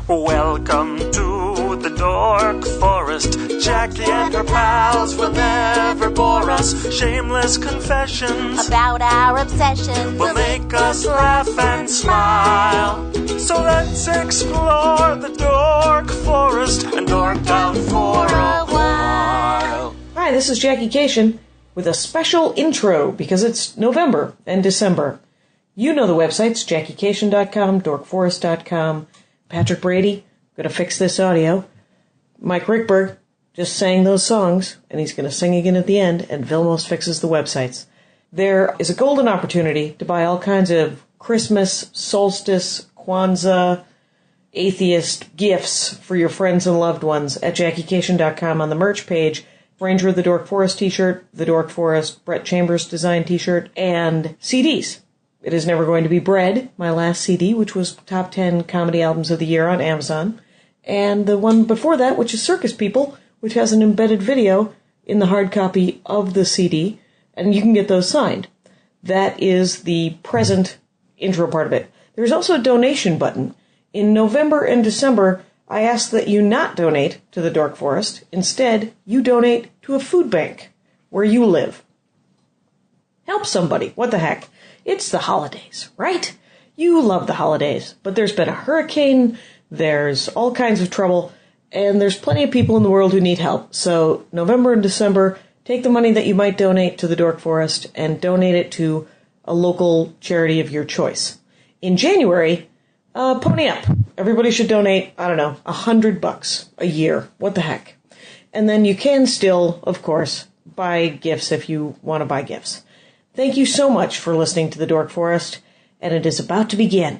Welcome to the Dork Forest. Jackie and her pals will never bore us. Shameless confessions about our obsession will make us laugh and smile. So let's explore the Dork Forest and dork out for a while. Hi, this is Jackie Kashian with a special intro because it's November and December. You know the websites, JackieKashian.com, DorkForest.com. Patrick Brady, going to fix this audio. Mike Rickberg just sang those songs, and he's going to sing again at the end, and Vilmos fixes the websites. There is a golden opportunity to buy all kinds of Christmas, solstice, Kwanzaa, atheist gifts for your friends and loved ones at JackieKashian.com on the merch page. Ranger of the Dork Forest T-shirt, the Dork Forest Bret Chambers design T-shirt, and CDs. It is Never Going to Be Bread, my last CD, which was top 10 comedy albums of the year on Amazon. And the one before that, which is Circus People, which has an embedded video in the hard copy of the CD, and you can get those signed. That is the present intro part of it. There's also a donation button. In November and December, I ask that you not donate to the Dork Forest. Instead, you donate to a food bank where you live. Help somebody. What the heck? It's the holidays, right? You love the holidays, but there's been a hurricane, there's all kinds of trouble, and there's plenty of people in the world who need help. So November and December, take the money that you might donate to the Dork Forest and donate it to a local charity of your choice. In January, pony up. Everybody should donate, I don't know, $100 a year. What the heck? And then you can still, of course, buy gifts if you want to buy gifts. Thank you so much for listening to the Dork Forest, and it is about to begin.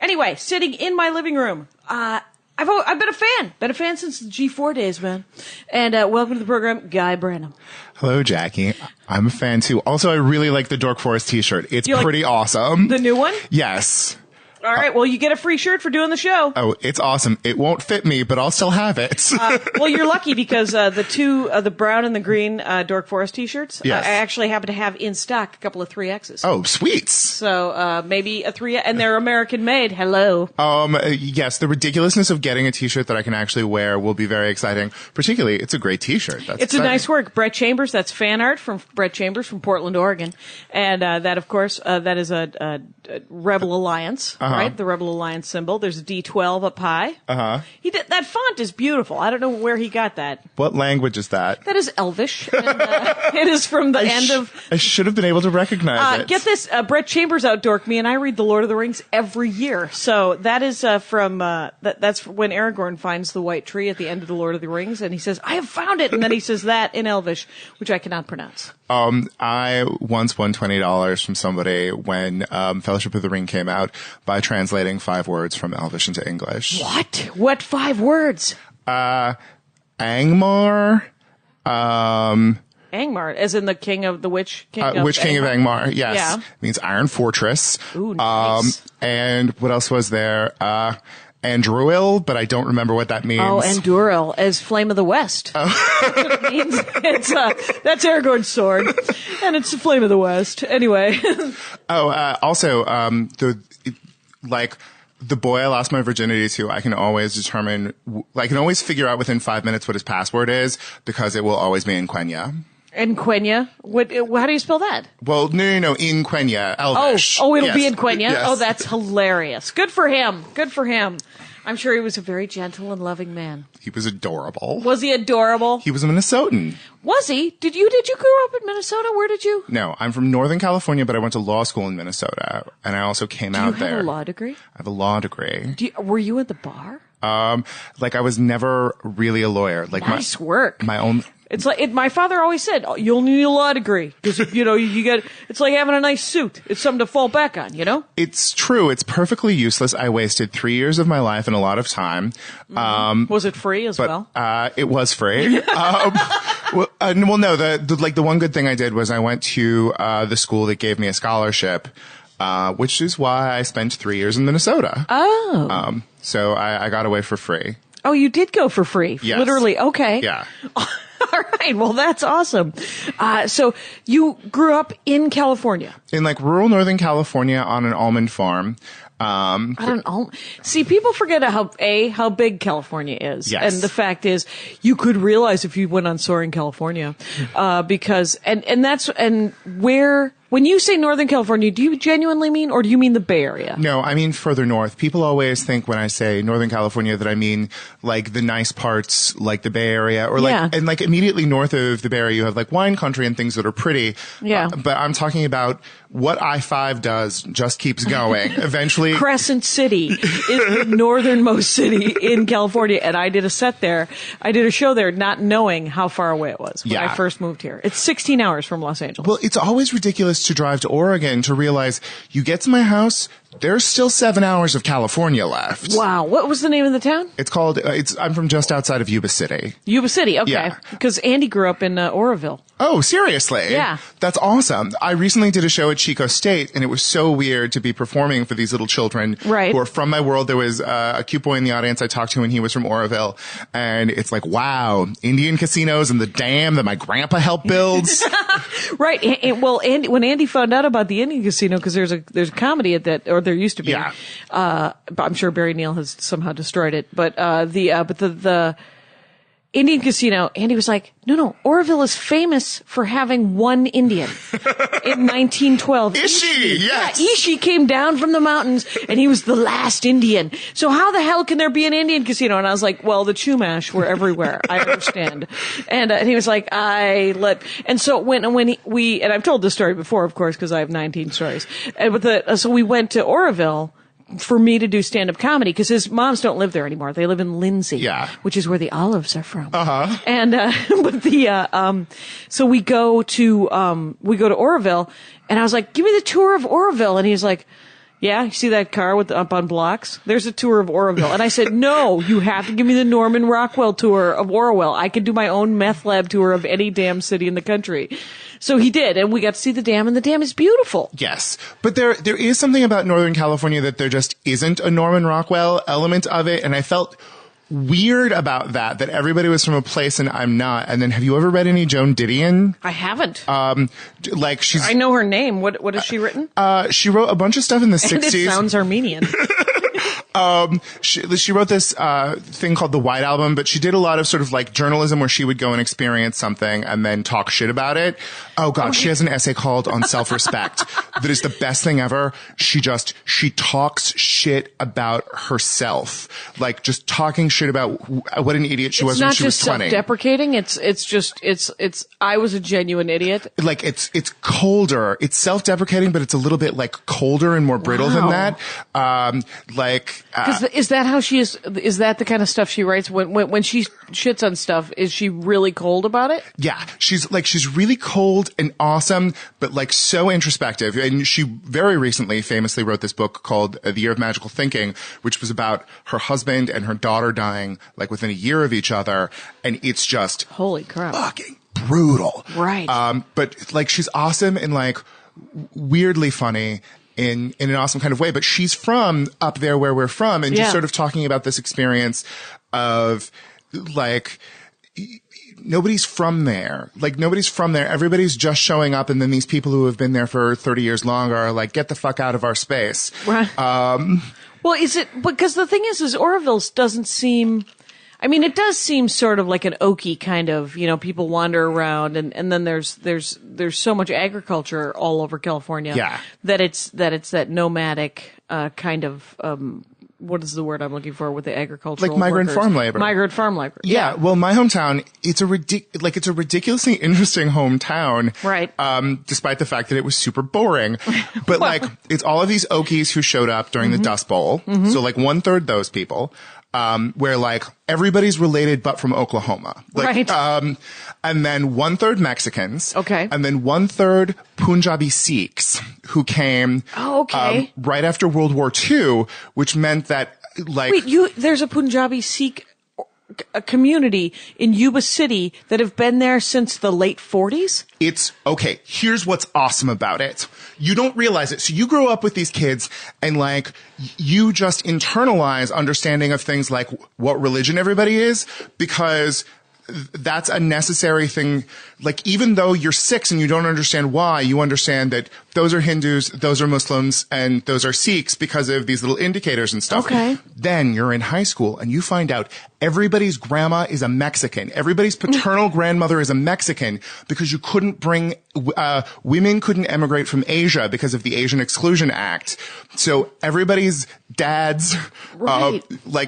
Anyway, sitting in my living room, I've been a fan since the G4 days, man. And welcome to the program, Guy Branum. Hello, Jackie. I'm a fan too. Also, I really like the Dork Forest T-shirt. It's pretty awesome. The new one? Yes. All right, well, you get a free shirt for doing the show. Oh, it's awesome. It won't fit me, but I'll still have it. Well, you're lucky because the two, the brown and the green Dork Forest T-shirts, yes. I actually happen to have in stock a couple of 3Xs. Oh, sweet. So maybe a 3, and they're American made. Hello. Yes, the ridiculousness of getting a T-shirt that I can actually wear will be very exciting. Particularly, it's a great T-shirt. That's it's exciting. A nice work. Bret Chambers, that's fan art from Bret Chambers from Portland, Oregon. And that, of course, that is a Rebel Alliance, right? The Rebel Alliance symbol. There's a D12 up high. He did, that font is beautiful. I don't know where he got that. What language is that? That is Elvish. And, it is from the end of... I should have been able to recognize it. Get this, Bret Chambers outdorked me, and I read The Lord of the Rings every year. So that is from... that's when Aragorn finds the white tree at the end of The Lord of the Rings, and he says, I have found it! And then he says that in Elvish, which I cannot pronounce. I once won $20 from somebody when Fellowship of the Ring came out by translating 5 words from Elvish into English. What? What 5 words? Angmar. Angmar, as in the king of the witch king of King of Angmar, yes. Yeah. It means Iron Fortress. Ooh, nice. And what else was there? Andruil, but I don't remember what that means. Oh, Anduril, as Flame of the West. Oh. That's what it means. It's, that's Aragorn's sword. And it's the Flame of the West. Anyway. Also, the boy I lost my virginity to, I can always figure out within 5 minutes what his password is, because it will always be in Quenya. In Quenya? How do you spell that? Well, no, in Quenya, Elvish. Oh, it'll be in Quenya? Yes. Oh, that's hilarious. Good for him. Good for him. I'm sure he was a very gentle and loving man. He was adorable. Was he adorable? He was a Minnesotan. Was he? Did you grow up in Minnesota? Where did you? No, I'm from Northern California, but I went to law school in Minnesota, and I also came out there. Do you have a law degree? I have a law degree. Were you at the bar? I was never really a lawyer. Nice work. My own. It's like my father always said, oh, you'll need a law degree because you get. It's like having a nice suit. It's something to fall back on, you know. It's true. It's perfectly useless. I wasted 3 years of my life and a lot of time. Was it free as well? It was free. No. The one good thing I did was I went to the school that gave me a scholarship, which is why I spent 3 years in Minnesota. Oh. So I got away for free. Oh, you did go for free. Yes. Literally. Okay. Yeah. All right. Well, that's awesome. So you grew up in California. In rural Northern California on an almond farm. I don't know. See, people forget how big California is. Yes. And the fact is, you could realize if you went on Soaring California, because, when you say Northern California, do you genuinely mean, or do you mean the Bay Area? No, I mean further north. People always think when I say Northern California that I mean like the nice parts, like the Bay Area, or and like immediately north of the Bay Area, you have like wine country and things that are pretty. Yeah. But I'm talking about what I-5 does just keeps going. Eventually. Crescent City is the northernmost city in California, and I did a set there. I did a show there not knowing how far away it was when I first moved here. It's 16 hours from Los Angeles. Well, it's always ridiculous to drive to Oregon to realize you get to my house, there's still 7 hours of California left. Wow. What was the name of the town? It's called, I'm from just outside of Yuba City. Yuba City, okay. Yeah. Because Andy grew up in Oroville. Oh, seriously? Yeah. That's awesome. I recently did a show at Chico State, and it was so weird to be performing for these little children who are from my world. There was a cute boy in the audience I talked to, and he was from Oroville. And it's like, wow, Indian casinos and the dam that my grandpa helped build. Right. Well, when Andy found out about the Indian casino, because there's a comedy at that, or there used to be. Yeah. I'm sure Barry Neal has somehow destroyed it. But the Indian casino, Andy was like, no, Oroville is famous for having one Indian in 1912. Ishi, yes. Yeah, Ishi came down from the mountains, and he was the last Indian. So how the hell can there be an Indian casino? And I was like, well, the Chumash were everywhere. I understand. And he was like, and so when and I've told this story before, of course, because I have 19 stories. And so we went to Oroville for me to do stand-up comedy, because his moms don't live there anymore. They live in Lindsay, which is where the olives are from. Uh-huh. And, so we go to Oroville, and I was like, give me the tour of Oroville. And he's like, yeah, you see that car up on blocks? There's a tour of Oroville. And I said, no, you have to give me the Norman Rockwell tour of Oroville. I can do my own meth lab tour of any damn city in the country. So he did, and we got to see the dam, and the dam is beautiful. Yes. But there is something about Northern California that there just isn't a Norman Rockwell element of it, and I felt weird about that everybody was from a place and I'm not. And then have you ever read any Joan Didion? I haven't. She's... I know her name. What has she written? She wrote a bunch of stuff in the 60s. And it sounds Armenian. She wrote this thing called the White Album, but she did a lot of sort of like journalism where she would go and experience something and then talk shit about it. Oh God, she has an essay called On Self Respect that is the best thing ever. She talks shit about herself, like just talking shit about what an idiot she was when she was 20. It's not just self-deprecating. It's I was a genuine idiot. Like it's colder. It's self-deprecating, but it's a little bit like colder and more brittle than that. Is that how she is? Is that the kind of stuff she writes when she shits on stuff? Is she really cold about it? Yeah, she's really cold and awesome, but like so introspective. And she very recently famously wrote this book called The Year of Magical Thinking, which was about her husband and her daughter dying like within a year of each other, and it's just holy crap, fucking brutal. Right. But like she's awesome and like weirdly funny. In an awesome kind of way, but she's from up there where we're from, and just sort of talking about this experience of like nobody's from there. Like nobody's from there. Everybody's just showing up, and then these people who have been there for 30 years longer are like, get the fuck out of our space. Right. Well, is it because the thing is Oroville doesn't seem. I mean, it does seem sort of like an oaky kind of, people wander around and then there's so much agriculture all over California that it's that nomadic, kind of, what is the word I'm looking for with the agricultural like migrant workers? farm labor. Migrant farm labor. Yeah. Well, my hometown, it's a ridiculously interesting hometown. Right. Despite the fact that it was super boring. But like, it's all of these Okies who showed up during the Dust Bowl. Mm-hmm. So like 1/3 those people. Where like everybody's related but from Oklahoma. Like, right. And then 1/3 Mexicans. Okay. And then 1/3 Punjabi Sikhs who came right after World War II, which meant that like there's a Punjabi Sikh a community in Yuba City that have been there since the late 40s? It's okay. Here's what's awesome about it. You don't realize it. So you grow up with these kids and like you just internalize understanding of things like what religion everybody is because that's a necessary thing. Like even though you're 6 and you don't understand why, you understand that those are Hindus, those are Muslims, and those are Sikhs because of these little indicators and stuff. Okay. Then you're in high school and you find out everybody's grandma is a Mexican. Everybody's paternal grandmother is a Mexican because you couldn't bring, women couldn't emigrate from Asia because of the Asian Exclusion Act. So everybody's dads, Right.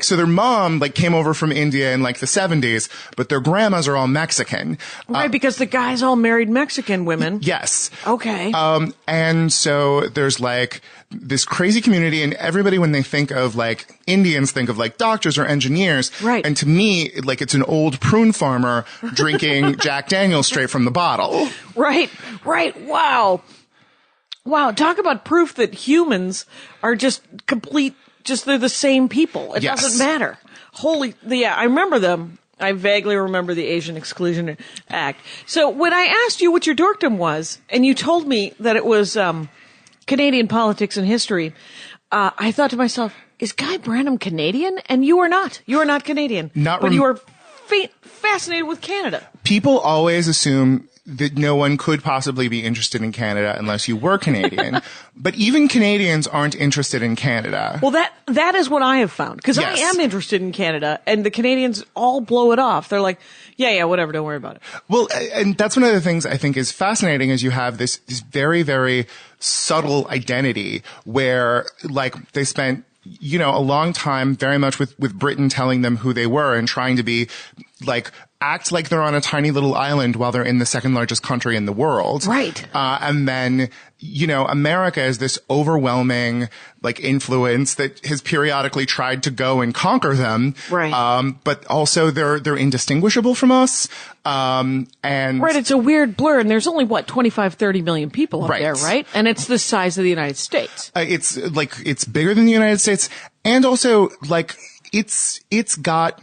so their mom, came over from India in, the 70s, but their grandmas are all Mexican. Right, because the guys all married Mexican women. Yes. Okay. And so there's this crazy community, and everybody, when they think of Indians, think of doctors or engineers. Right. And to me, it's an old prune farmer drinking Jack Daniels straight from the bottle. Right. Wow. Talk about proof that humans are just they're the same people. It Yes. doesn't matter. I remember them. I vaguely remember the Asian Exclusion Act. So when I asked you what your dorkdom was, and you told me that it was Canadian politics and history, I thought to myself, is Guy Branum Canadian? And you are not. You are not Canadian. But you are fascinated with Canada. People always assume that no one could possibly be interested in Canada unless you were Canadian. But even Canadians aren't interested in Canada. Well, that is what I have found. Because Yes. I am interested in Canada, and the Canadians all blow it off. They're like, yeah, whatever, don't worry about it. Well, and that's one of the things I think is fascinating is you have this very, very subtle identity where, they spent, a long time very much with Britain telling them who they were and trying to be, act like they're on a tiny little island while they're in the second largest country in the world. Right. And then, America is this overwhelming, influence that has periodically tried to go and conquer them. Right. But also they're indistinguishable from us. And. Right, it's a weird blur, and there's only, 25, 30 million people up Right. there, right? And it's the size of the United States. It's bigger than the United States. And also, it's got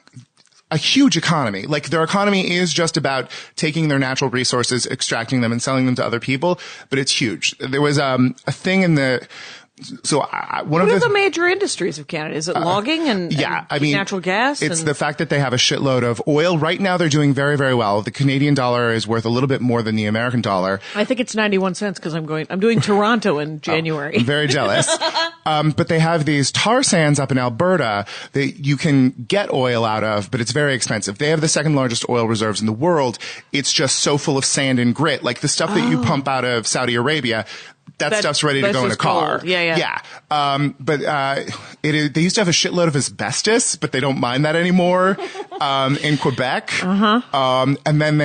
a huge economy. Their economy is just about taking their natural resources, extracting them, and selling them to other people, but it's huge. There was a thing in the What are the major industries of Canada? Is it logging and natural gas? It's the fact that they have a shitload of oil. Right now, they're doing very, very well. The Canadian dollar is worth a little bit more than the American dollar. I think it's 91 cents because I'm doing Toronto in January. I'm very jealous. But they have these tar sands up in Alberta that you can get oil out of, but it's very expensive. They have the second largest oil reserves in the world. It's just so full of sand and grit. The stuff that you pump out of Saudi Arabia, that stuff's ready to go in a car. Cold. Yeah. But they used to have a shitload of asbestos, but they don't mind that anymore in Quebec. And then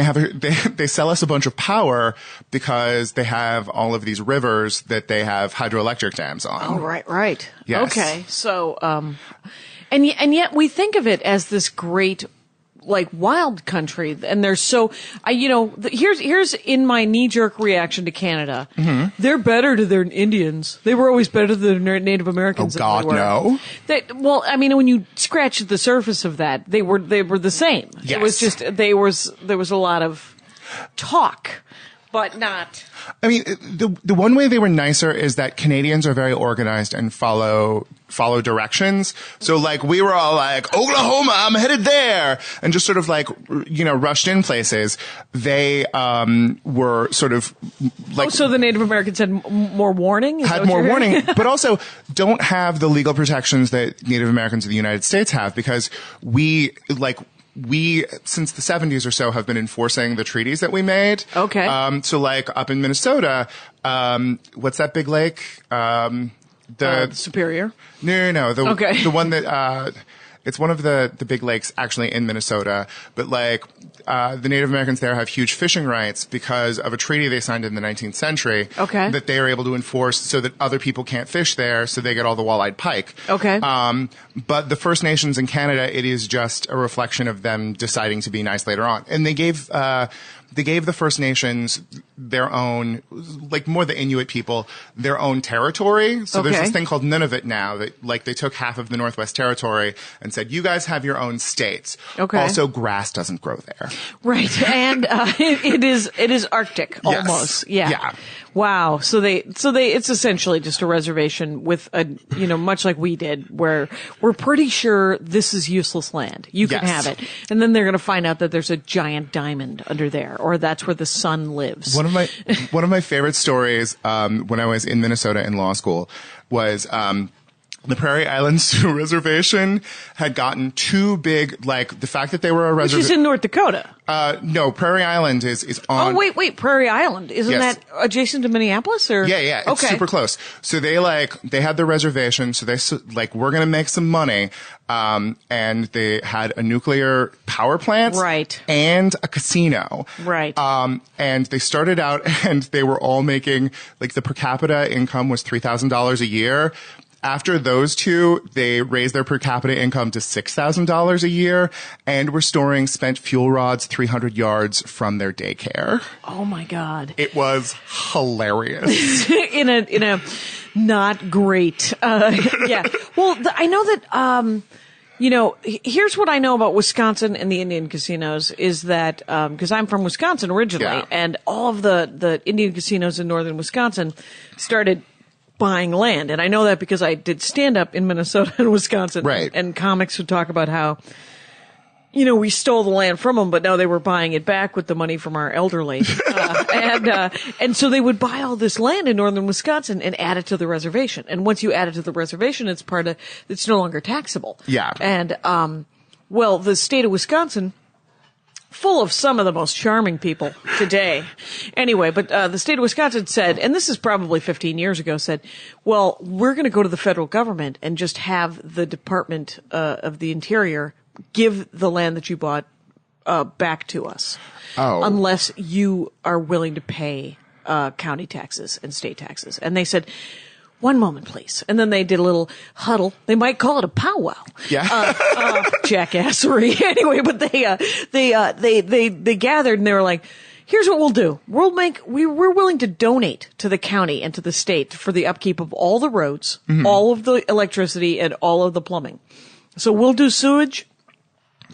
they sell us a bunch of power because they have all of these rivers that they have hydroelectric dams on. Oh, right. Yes. Okay. So, and yet we think of it as this great, wild country, and they're so, here's in my knee-jerk reaction to Canada. Mm-hmm. They're better to their Indians. They were always better to their Native Americans. Oh God, no. When you scratch the surface of that, they were the same. Yes. It was just there was a lot of talk, but not. I mean, the one way they were nicer is that Canadians are very organized and follow directions. So we were all Oklahoma, I'm headed there, and just sort of rushed in places. They were sort of so the Native Americans had more warning? Had more warning, but also don't have the legal protections that Native Americans in the United States have, because we, since the 70s or so, have been enforcing the treaties that we made. Okay. So up in Minnesota, what's that big lake? The Superior? No. Okay. The one that, it's one of the big lakes actually in Minnesota, but the Native Americans there have huge fishing rights because of a treaty they signed in the 19th century. Okay. That they are able to enforce so that other people can't fish there, so they get all the walleyed pike. Okay. But the First Nations in Canada, it is just a reflection of them deciding to be nice later on. And they gave the First Nations their own, more the Inuit people, their own territory. So there's this thing called Nunavut now that, they took half of the Northwest Territory and said, you guys have your own states. Okay. Also, grass doesn't grow there. Right. And it is Arctic almost. Yes. Yeah. Wow. So it's essentially just a reservation with much like we did, where we're pretty sure this is useless land. You can have it. And then they're going to find out that there's a giant diamond under there, or that's where the sun lives. One of my favorite stories, when I was in Minnesota in law school was, the Prairie Island Sioux Reservation had gotten too big, like the fact that they were a reservation. Which is in North Dakota. No, Prairie Island is on. Oh, wait, Prairie Island. Isn't that adjacent to Minneapolis or? Yeah, it's super close. So they had their reservation, so they we're gonna make some money. And they had a nuclear power plant. Right. And a casino. Right. And they started out and they were all making, like, the per capita income was $3,000 a year. After those two, they raised their per capita income to $6,000 a year and were storing spent fuel rods 300 yards from their daycare. Oh my God. It was hilarious. in a not great, yeah. Well, I know that, here's what I know about Wisconsin and the Indian casinos is that, because I'm from Wisconsin originally, and all of the Indian casinos in northern Wisconsin started buying land. And I know that because I did stand up in Minnesota and Wisconsin. Right. And comics would talk about how, we stole the land from them, but now they were buying it back with the money from our elderly. And so they would buy all this land in northern Wisconsin and add it to the reservation. And once you add it to the reservation, it's no longer taxable. Yeah. And, the state of Wisconsin, full of some of the most charming people today. Anyway, but the state of Wisconsin said, and this is probably 15 years ago, said, well, we're going to go to the federal government and just have the Department of the Interior give the land that you bought back to us. Oh. Unless you are willing to pay county taxes and state taxes. And they said, one moment, please. And then they did a little huddle. They might call it a powwow. Yeah. Jackassery. Anyway, but they gathered and they were like, here's what we'll do. We're willing to donate to the county and to the state for the upkeep of all the roads, all of the electricity, and all of the plumbing. So we'll do sewage.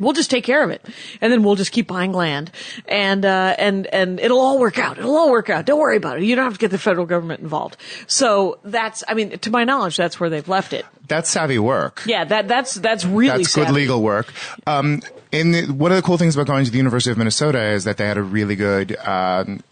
We'll just take care of it. And then we'll just keep buying land. And it'll all work out. It'll all work out. Don't worry about it. You don't have to get the federal government involved. So to my knowledge, that's where they've left it. That's savvy work. Yeah, that's really That's good savvy. legal work. One of the cool things about going to the University of Minnesota is that they had a really good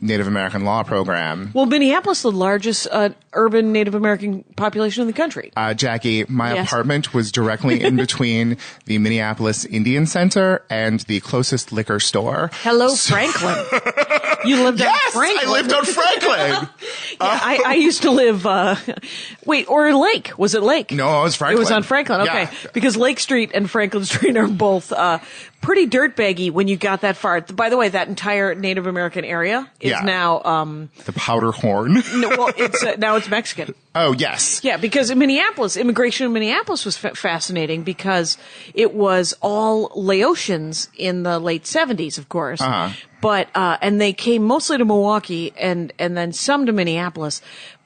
Native American law program. Well, Minneapolis is the largest urban Native American population in the country. Jackie, my apartment was directly in between the Minneapolis Indian Center and the closest liquor store. Hello, Franklin. You lived on Franklin. I lived on Franklin. I used to live, or Lake. Was it Lake? No, it was Franklin. It was on Franklin, okay. Yeah. Because Lake Street and Franklin Street are both pretty dirtbaggy when you got that far. By the way, that entire Native American area is now the Powder Horn. Now it's Mexican. Oh, yes. Yeah, because immigration in Minneapolis was fascinating because it was all Laotians in the late 70s, of course. Uh-huh. But and they came mostly to Milwaukee and then some to Minneapolis.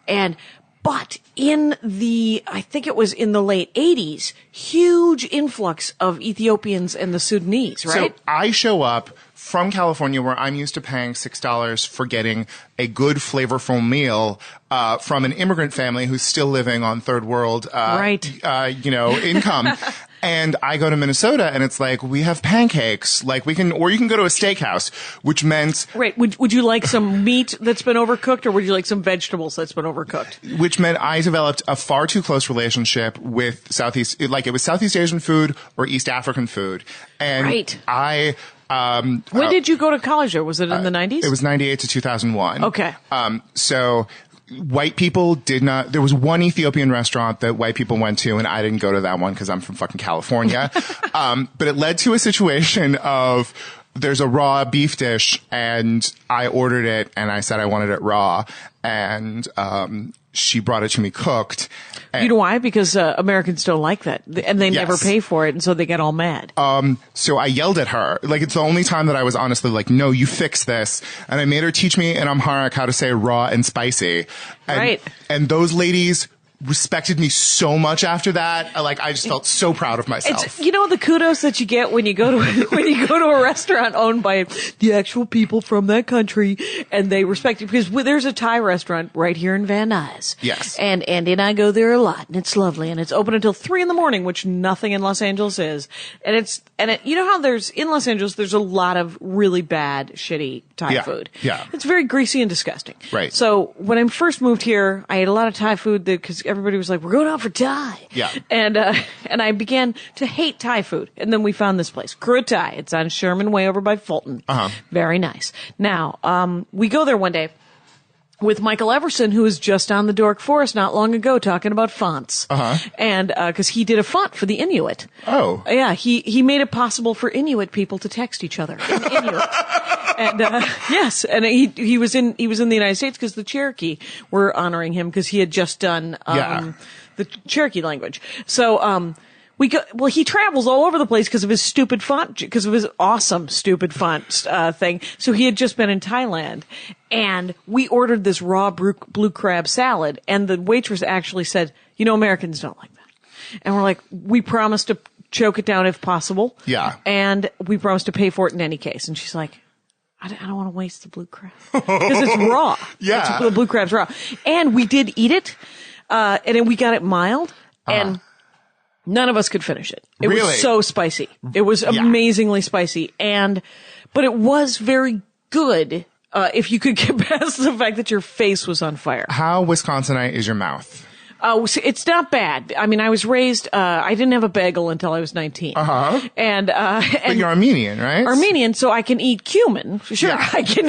But I think it was in the late 80s, huge influx of Ethiopians and the Sudanese, right? So I show up from California where I'm used to paying $6 for getting a good, flavorful meal from an immigrant family who's still living on third world income. And I go to Minnesota and it's like, we have pancakes. Like you can go to a steakhouse, which meant. Right. Would you like some meat that's been overcooked or would you like some vegetables that's been overcooked? Which meant I developed a far too close relationship with it was Southeast Asian food or East African food. And right. When did you go to college there? Was it in the 90s? It was 98 to 2001. Okay. So white people there was one Ethiopian restaurant that white people went to, and I didn't go to that one because I'm from fucking California. But it led to a situation of there's a raw beef dish, and I ordered it, and I said I wanted it raw, and she brought it to me cooked. You know why? Because Americans don't like that, and they never pay for it, and so they get all mad. So I yelled at her. Like, it's the only time that I was honestly like, no, you fix this. And I made her teach me in Amharic how to say raw and spicy. And, right. And those ladies respected me so much after that. Like, I just felt so proud of myself. It's, the kudos that you get when you go to a restaurant owned by the actual people from that country, and they respect you, because there's a Thai restaurant right here in Van Nuys. Yes. And Andy and I go there a lot, and it's lovely, and it's open until 3 a.m, which nothing in Los Angeles is. And you know how in Los Angeles, there's a lot of really bad, shitty Thai food. Yeah. It's very greasy and disgusting. Right. So when I first moved here, I ate a lot of Thai food because everybody was like, we're going out for Thai. Yeah. And I began to hate Thai food. And then we found this place, Krua Thai. It's on Sherman Way over by Fulton. Uh-huh. Very nice. Now, we go there one day with Michael Everson, who was just on the Dork Forest not long ago talking about fonts. Uh-huh. And, cause he did a font for the Inuit. Oh. Yeah, he made it possible for Inuit people to text each other in Inuit. And, yes, and he was in the United States because the Cherokee were honoring him because he had just done, the Cherokee language. So, he travels all over the place because of his stupid font, because of his awesome stupid font, thing. So he had just been in Thailand, and we ordered this raw blue crab salad, and the waitress actually said, Americans don't like that. And we're like, we promised to choke it down if possible. Yeah. And we promised to pay for it in any case. And she's like, I don't want to waste the blue crab. Because it's raw. Yeah. The blue crab's raw. And we did eat it, and then we got it mild, and none of us could finish it. It Really? was so spicy. It was amazingly spicy. But it was very good, if you could get past the fact that your face was on fire. How Wisconsinite is your mouth? So it's not bad. I mean, I was raised, I didn't have a bagel until I was 19. Uh-huh. And you're Armenian, right? Armenian, so I can eat cumin. Sure, Yeah. I can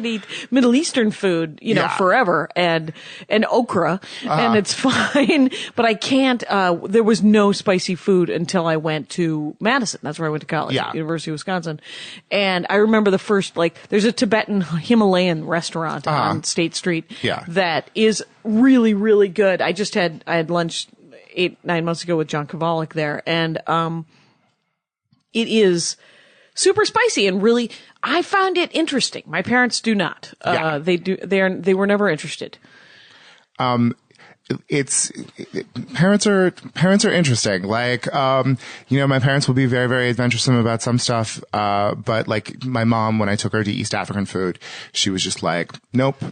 eat Middle Eastern food, forever, and okra, and it's fine. But I can't, there was no spicy food until I went to Madison. That's where I went to college, University of Wisconsin. And I remember the first, there's a Tibetan Himalayan restaurant on State Street that is really, really good. I had lunch 8-9 months ago with John Kovalik there, and it is super spicy and really, I found it interesting. My parents do not. They were never interested. Parents are interesting. My parents will be very, very adventuresome about some stuff. But my mom, when I took her to East African food, she was just like, nope,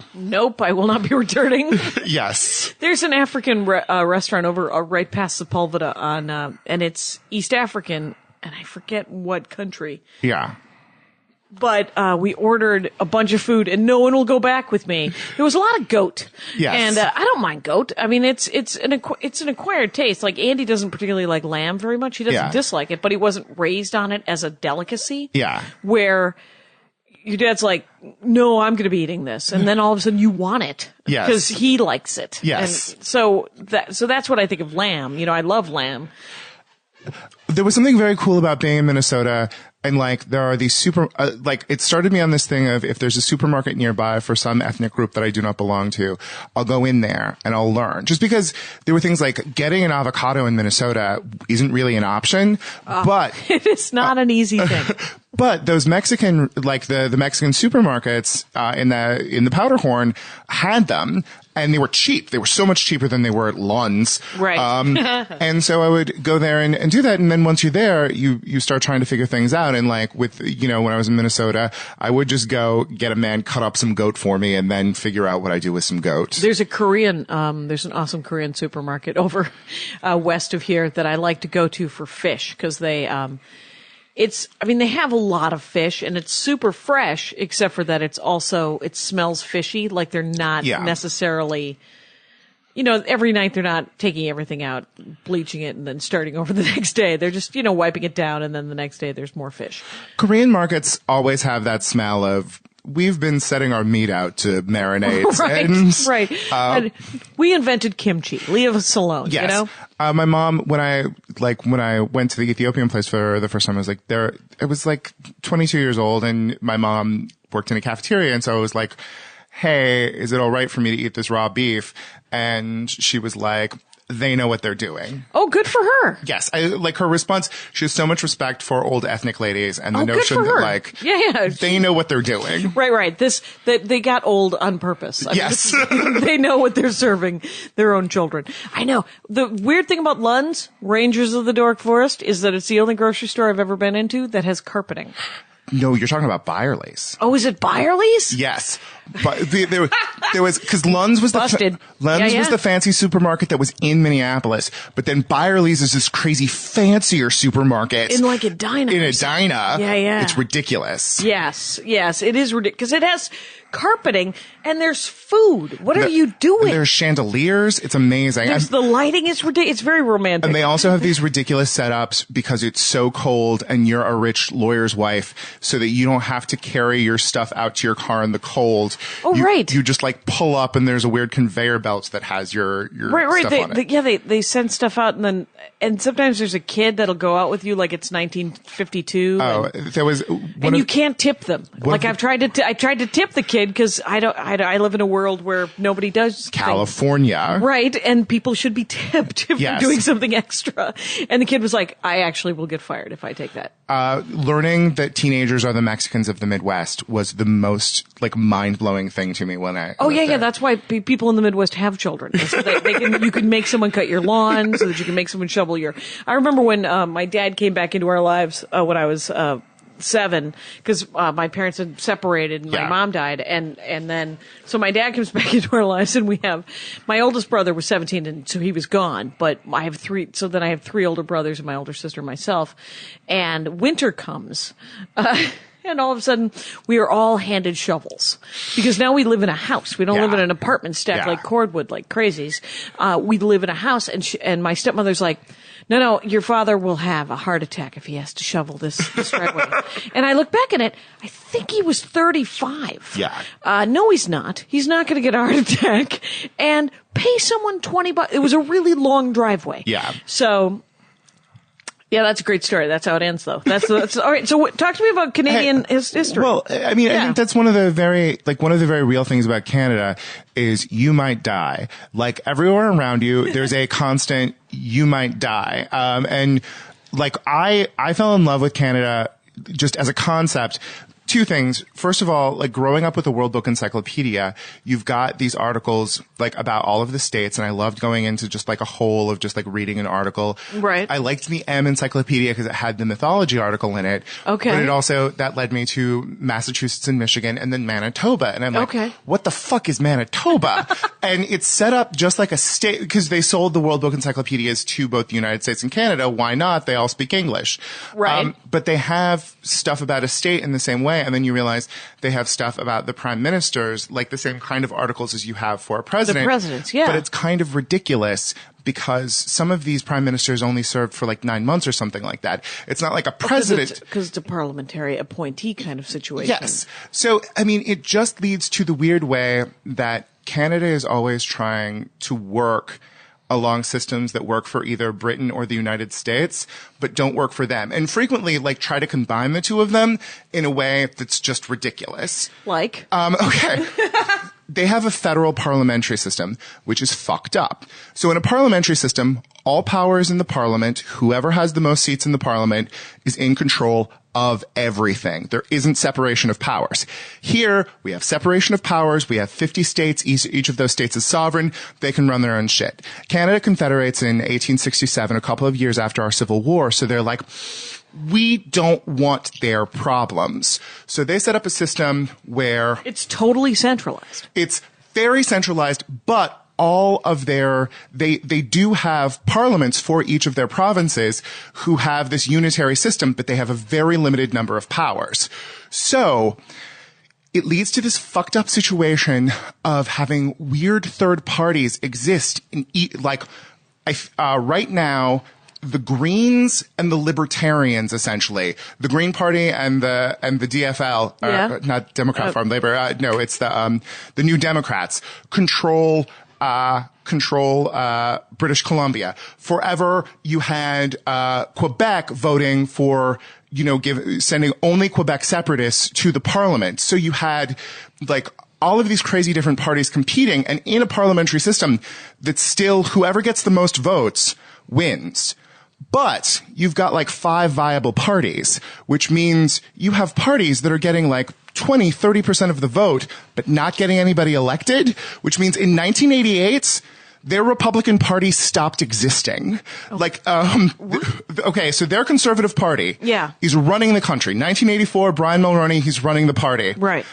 I will not be returning. Yes. There's an African restaurant over right past Sepulveda and it's East African, and I forget what country. Yeah. But we ordered a bunch of food, and no one will go back with me. There was a lot of goat. Yes. And I don't mind goat. I mean, it's an acquired taste. Like, Andy doesn't particularly like lamb very much. He doesn't dislike it, but he wasn't raised on it as a delicacy. Yeah. Where your dad's like, no, I'm going to be eating this. And then all of a sudden you want it. Yes. Because he likes it. Yes. And so that's what I think of lamb. I love lamb. There was something very cool about being in Minnesota, and there are these it started me on this thing of, if there's a supermarket nearby for some ethnic group that I do not belong to, I'll go in there and I'll learn. Just because there were things like getting an avocado in Minnesota isn't really an option, but it is not an easy thing. But those Mexican, the Mexican supermarkets, in the Powderhorn had them, and they were cheap. They were so much cheaper than they were at LUNDS. Right. And so I would go there and do that. And then once you're there, you start trying to figure things out. And when I was in Minnesota, I would just go get a man cut up some goat for me and then figure out what I do with some goat. There's there's an awesome Korean supermarket over, west of here that I like to go to for fish, because they have a lot of fish, and it's super fresh, except for that it smells fishy. Like, they're not necessarily, every night they're not taking everything out, bleaching it, and then starting over the next day. They're just, wiping it down, and then the next day there's more fish. Korean markets always have that smell of, we've been setting our meat out to marinate. Right. And we invented kimchi. Leave us alone. Yes. My mom, when I went to the Ethiopian place for the first time, I was I was 22 years old, and my mom worked in a cafeteria, and so I was like, hey, is it all right for me to eat this raw beef? And she was like, they know what they're doing. Oh, good for her. Yes. I like her response. She has so much respect for old ethnic ladies and the notion good for her. that like, yeah. they know what they're doing. Right. They got old on purpose. Yes. They know what they're serving their own children. I know. The weird thing about LUNDS, Rangers of the Dork Forest, is that it's the only grocery store I've ever been into that has carpeting. No, you're talking about Byerly's. Oh, is it Byerly's? Yes. But there was, cause LUNDS was Busted. LUNDS was the fancy supermarket that was in Minneapolis, but then Byerly's is this crazy fancier supermarket. In like a diner. In a diner. Yeah. It's ridiculous. Yes, it is ridiculous. Because it has carpeting and there's food. What are you doing? There's chandeliers. It's amazing. The lighting is ridiculous. It's very romantic. And they also have these ridiculous setups because it's so cold and you're a rich lawyer's wife so that you don't have to carry your stuff out to your car in the cold. Oh, right. You just like pull up and there's a weird conveyor belt that has your stuff on it. They send stuff out and sometimes there's a kid that'll go out with you like it's 1952. Oh, there was and you can't tip them. Like I tried to tip the kid because I live in a world where nobody does California. things. Right, and people should be tipped if Yes. they're doing something extra. And the kid was like, I actually will get fired if I take that. Learning that teenagers are the Mexicans of the Midwest was the most like mind-blowing thing to me when I that's why people in the Midwest have children. So you can make someone cut your lawn so that you can make someone shovel your. I remember when my dad came back into our lives when I was 7 because my parents had separated and my mom died and then so my dad comes back into our lives and we have my oldest brother was 17 and so he was gone, but I have 3 older brothers and my older sister and myself, and winter comes and all of a sudden we are all handed shovels because now we live in a house. We don't live in an apartment stacked like cordwood like crazies. We live in a house and my stepmother's like, no, your father will have a heart attack if he has to shovel this driveway. And I look back at it, I think he was 35. Yeah. No, he's not. He's not going to get a heart attack. And pay someone $20. It was a really long driveway. Yeah. So, yeah, that's a great story. That's how it ends, though. That's all right. So, talk to me about Canadian history. Well, I mean, I think that's one of the very real things about Canada is you might die. Like everywhere around you, there's a constant you might die. And like I fell in love with Canada just as a concept. 2 things. First of all, like growing up with the World Book Encyclopedia, you've got these articles like about all of the states, and I loved going into just like a whole of just like reading an article. Right. I liked the M Encyclopedia because it had the mythology article in it. Okay. But it also, that led me to Massachusetts and Michigan and then Manitoba. And I'm like, what the fuck is Manitoba? And it's set up just like a state because they sold the World Book Encyclopedias to both the United States and Canada. Why not? They all speak English. Right. But they have stuff about a state in the same way. And then you realize they have stuff about the prime ministers, like the same kind of articles as you have for a president. The presidents, yeah. But it's kind of ridiculous because some of these prime ministers only served for like 9 months or something like that. It's not like a president. Because it's a parliamentary appointee kind of situation. Yes. So, I mean, it just leads to the weird way that Canada is always trying to work along systems that work for either Britain or the United States, but don't work for them. And frequently, like, try to combine the two of them in a way that's just ridiculous. Like? Okay. They have a federal parliamentary system, which is fucked up. So in a parliamentary system, all power is in the parliament. Whoever has the most seats in the parliament is in control of everything. There isn't separation of powers. Here, we have separation of powers. We have 50 states. Each of those states is sovereign. They can run their own shit. Canada confederates in 1867, a couple of years after our Civil War. So they're like, we don't want their problems. So they set up a system where it's totally centralized. It's very centralized, but all of they do have parliaments for each of their provinces who have this unitary system, but they have a very limited number of powers. So it leads to this fucked up situation of having weird third parties exist in right now. The Greens and the Libertarians, essentially, the Green Party and the DFL, not Democrat Farm Labor. No, it's the New Democrats control British Columbia. Forever, you had Quebec voting for, sending only Quebec separatists to the parliament. So you had like all of these crazy different parties competing, and in a parliamentary system that's still whoever gets the most votes wins. But you've got like 5 viable parties, which means you have parties that are getting like 20, 30% of the vote, but not getting anybody elected, which means in 1988, their Republican Party stopped existing. Okay, so their Conservative Party is running the country. 1984, Brian Mulroney, he's running the party. Right.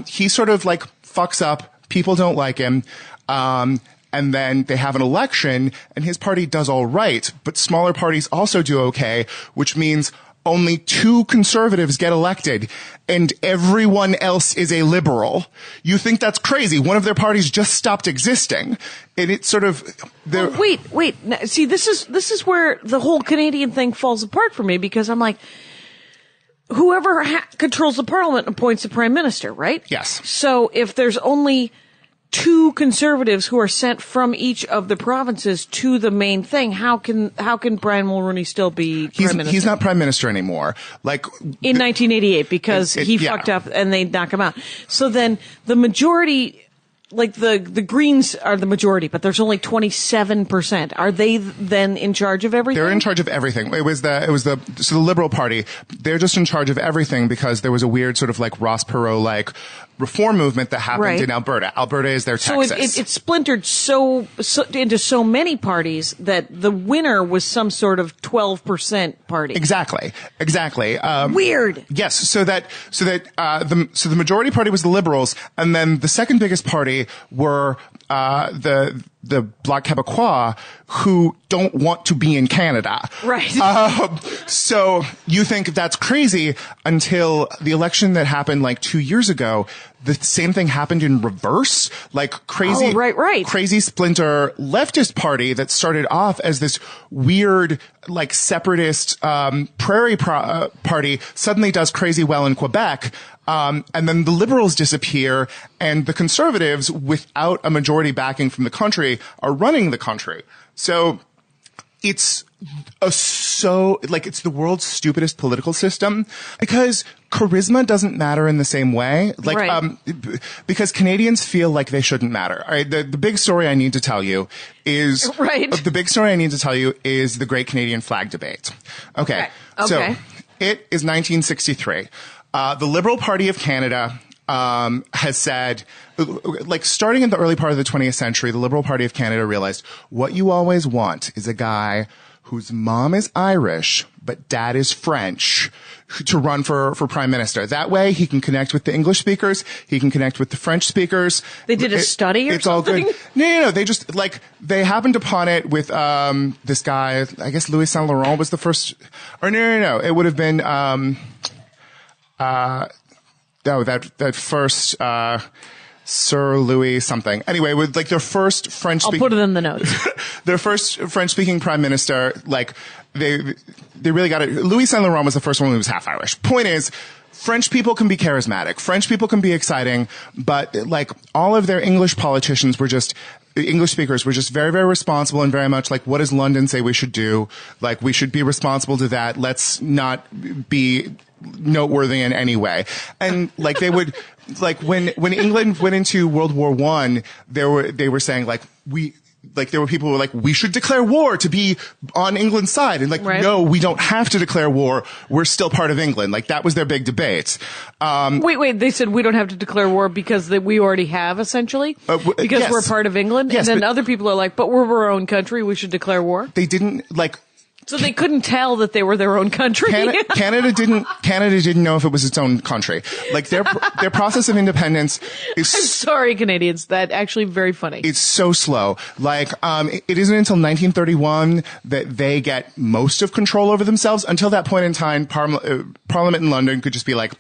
He sort of like fucks up. People don't like him. And then they have an election, and his party does all right, but smaller parties also do okay, which means only 2 conservatives get elected, and everyone else is a liberal. You think that's crazy. One of their parties just stopped existing. And it's sort of... Wait. See, this is where the whole Canadian thing falls apart for me, because I'm like, whoever controls the parliament appoints the prime minister, right? Yes. So if there's only 2 conservatives who are sent from each of the provinces to the main thing, how can Brian Mulroney still be prime minister? He's not prime minister anymore. Like in 1988, because he fucked up and they knock him out. So then the majority, like the Greens are the majority, but there's only 27%. Are they then in charge of everything? They're in charge of everything. So the Liberal Party, they're just in charge of everything because there was a weird sort of like Ross Perot-like reform movement that happened in Alberta. Alberta is their Texas. So it splintered so into so many parties that the winner was some sort of 12% party. Exactly. Weird. Yes. So the majority party was the Liberals, and then the second biggest party were the Bloc Québécois, who don't want to be in Canada. Right. So you think that's crazy until the election that happened like 2 years ago. The same thing happened in reverse, like crazy, crazy splinter leftist party that started off as this weird, like separatist, prairie party suddenly does crazy well in Quebec. And then the Liberals disappear, and the Conservatives, without a majority backing from the country, are running the country. So it's it's the world's stupidest political system because charisma doesn't matter in the same way. Because Canadians feel like they shouldn't matter. All right. The big story I need to tell you is the Great Canadian Flag Debate. Okay. So it is 1963. The Liberal Party of Canada has said, like, starting in the early part of the 20th century, the Liberal Party of Canada realized what you always want is a guy whose mom is Irish, but dad is French, to run for prime minister. That way he can connect with the English speakers, he can connect with the French speakers. They did a study or something? All good. No. They just, like, they happened upon it with, this guy, I guess Louis Saint Laurent was the first, or no. It would have been, that first, Sir Louis something. Anyway, with like their first French-speaking... I'll put it in the notes. Their first French-speaking prime minister, like, they really got it. Louis Saint Laurent was the first one who was half Irish. Point is, French people can be charismatic. French people can be exciting, but like all of their English politicians were just... English speakers were just very, very responsible and very much like, what does London say we should do? Like, we should be responsible to that. Let's not be noteworthy in any way. And like they would, like when England went into World War I, they were saying like, there were people who were like, we should declare war to be on England's side. And like, no, we don't have to declare war. We're still part of England. Like, that was their big debate. Wait, they said we don't have to declare war because we already have, essentially? Because we're part of England? Yes, and then other people are like, but we're our own country, we should declare war? They didn't, like... So they couldn't tell that they were their own country. Canada didn't know if it was its own country. Like their process of independence is. I'm sorry, Canadians. That actually very funny. It's so slow. Like it isn't until 1931 that they get most of control over themselves. Until that point in time, Parliament in London could just be like,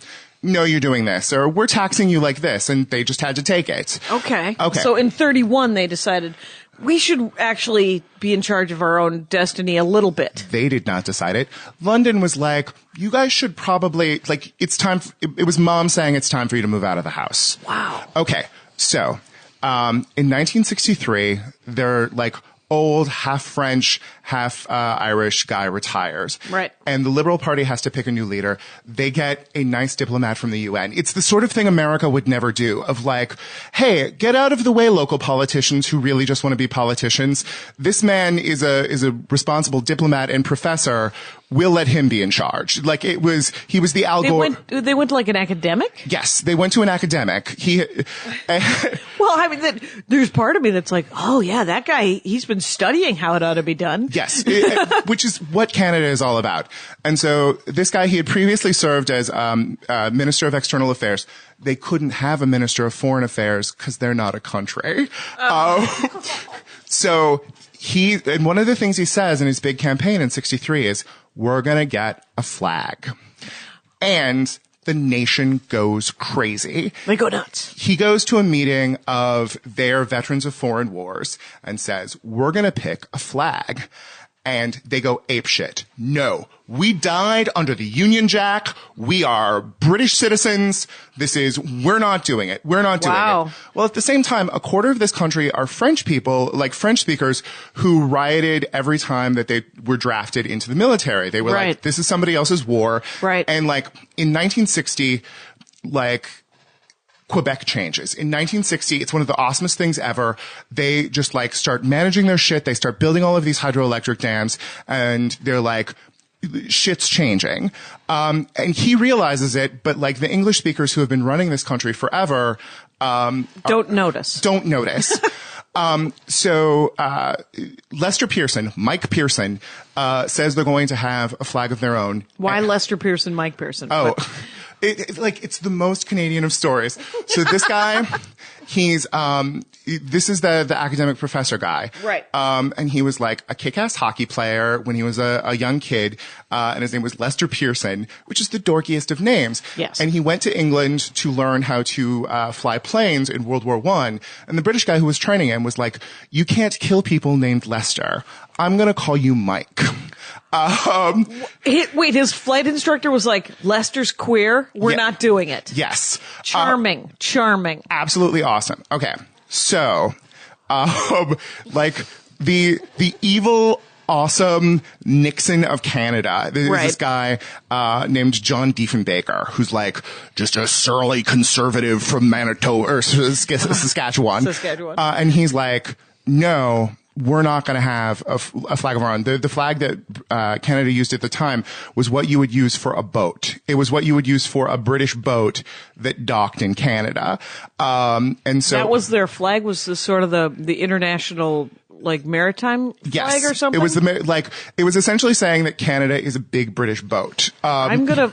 no, you're doing this, or we're taxing you like this, and they just had to take it. Okay. So in 31, they decided we should actually be in charge of our own destiny a little bit. They did not decide it. London was like, you guys should probably, like, it's time. It was mom saying it's time for you to move out of the house. Wow. Okay. So, in 1963, they're like old, half French, half Irish guy retires. Right. And the Liberal Party has to pick a new leader. They get a nice diplomat from the UN. It's the sort of thing America would never do, of like, hey, get out of the way, local politicians who really just want to be politicians. This man is a responsible diplomat and professor. We'll let him be in charge. Like he was the Al Gore. They went to like an academic? Yes, they went to an academic. Well, I mean, there's part of me that's like, oh yeah, that guy, he's been studying how it ought to be done. Yes, which is what Canada is all about. And so this guy, he had previously served as Minister of External Affairs. They couldn't have a Minister of Foreign Affairs because they're not a country. So and one of the things he says in his big campaign in 1963 is, we're going to get a flag. And the nation goes crazy. They go nuts. He goes to a meeting of their veterans of foreign wars and says, we're going to pick a flag. And they go apeshit. No, we died under the Union Jack. We are British citizens. We're not doing it. We're not doing it. Well, at the same time, a quarter of this country are French people, like French speakers, who rioted every time that they were drafted into the military. They were like, this is somebody else's war. Right. And like in 1960, like, Quebec changes. In 1960, it's one of the awesomest things ever. They just like start managing their shit. They start building all of these hydroelectric dams, and they're like, shit's changing. And he realizes it, but like the English speakers who have been running this country forever, don't notice. So Lester Pearson, Mike Pearson, says they're going to have a flag of their own. Why Lester Pearson, Mike Pearson? Oh. It's the most Canadian of stories. So this guy, this is the academic professor guy. Right. And he was like a kick-ass hockey player when he was a young kid. And his name was Lester Pearson, which is the dorkiest of names. Yes. And he went to England to learn how to fly planes in World War I. And the British guy who was training him was like, you can't kill people named Lester. I'm going to call you Mike. Wait, his flight instructor was like, Lester's queer. We're not doing it. Yes. Charming. Absolutely awesome. Okay. So, like the evil, awesome Nixon of Canada. There's this guy, named John Diefenbaker, who's like just a surly conservative from Manitoba or Saskatchewan. And he's like, no, we're not going to have a flag of our own. The flag that Canada used at the time was what you would use for a boat. It was what you would use for a British boat that docked in Canada. And so that was their flag. Was the sort of the international like maritime flag or something? It was it was essentially saying that Canada is a big British boat. I'm gonna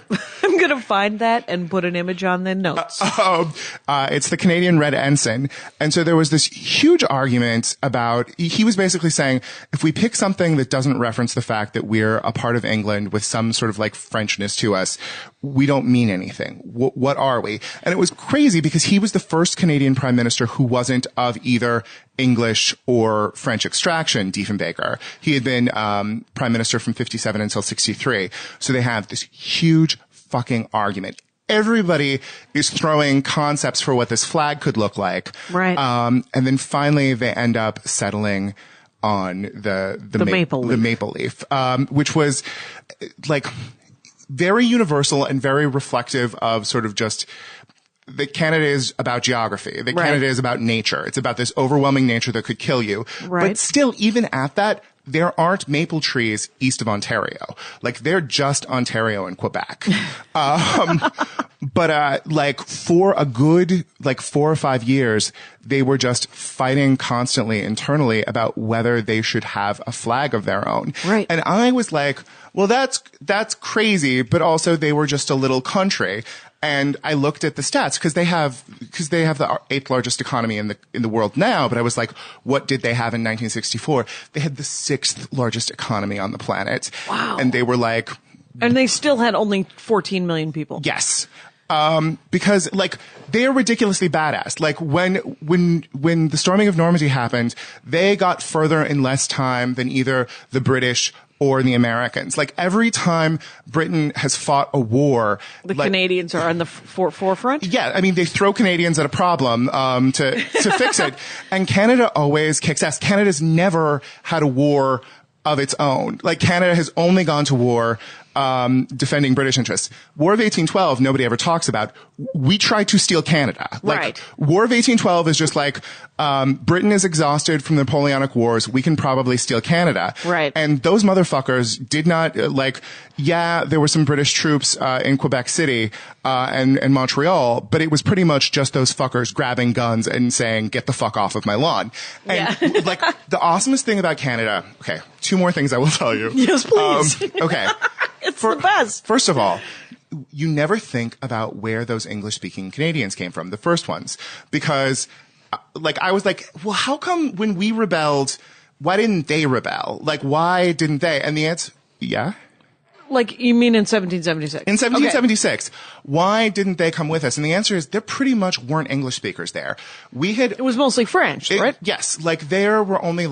find that and put an image on the notes. It's the Canadian Red Ensign. And so there was this huge argument about, he was basically saying, if we pick something that doesn't reference the fact that we're a part of England with some sort of like Frenchness to us, we don't mean anything. What are we? And it was crazy because he was the first Canadian prime minister who wasn't of either English or French extraction, Diefenbaker. He had been prime minister from 1957 until 1963. So they have this huge fucking argument. Everybody is throwing concepts for what this flag could look like. Right. And then finally they end up settling on the maple leaf, which was like very universal and very reflective of sort of just that Canada is about geography, that Canada is about nature. It's about this overwhelming nature that could kill you. Right. But still, even at that, there aren't maple trees east of Ontario. Like, they're just Ontario and Quebec. But like, for a good, 4 or 5 years, they were just fighting constantly internally about whether they should have a flag of their own. Right. And I was like, well, that's crazy, but also they were just a little country. And I looked at the stats because they have the 8th largest economy in the world now. But I was like, what did they have in 1964? They had the 6th largest economy on the planet. Wow. And they were like, and they still had only 14 million people. Yes. Because they are ridiculously badass. Like when the storming of Normandy happened, they got further in less time than either the British or the Americans. Like, every time Britain has fought a war, the Canadians are on the forefront. Yeah, I mean, they throw Canadians at a problem to fix it, and Canada always kicks ass. Canada's never had a war of its own. Like, Canada has only gone to war defending British interests. War of 1812, nobody ever talks about. We tried to steal Canada. Like, right. War of 1812 is just like, Britain is exhausted from the Napoleonic Wars. We can probably steal Canada. Right. And those motherfuckers did not, there were some British troops in Quebec City and Montreal, but it was pretty much just those fuckers grabbing guns and saying, get the fuck off of my lawn. And, the awesomest thing about Canada, okay, 2 more things I will tell you. Yes, please. Okay. It's the best. First of all, you never think about where those English-speaking Canadians came from, the first ones, because, I was like, well, how come when we rebelled, why didn't they rebel? Like, why didn't they? And the answer, yeah. Like, you mean in 1776? In 1776. Okay. Why didn't they come with us? And the answer is there pretty much weren't English speakers there. It was mostly French, right? Yes. There were only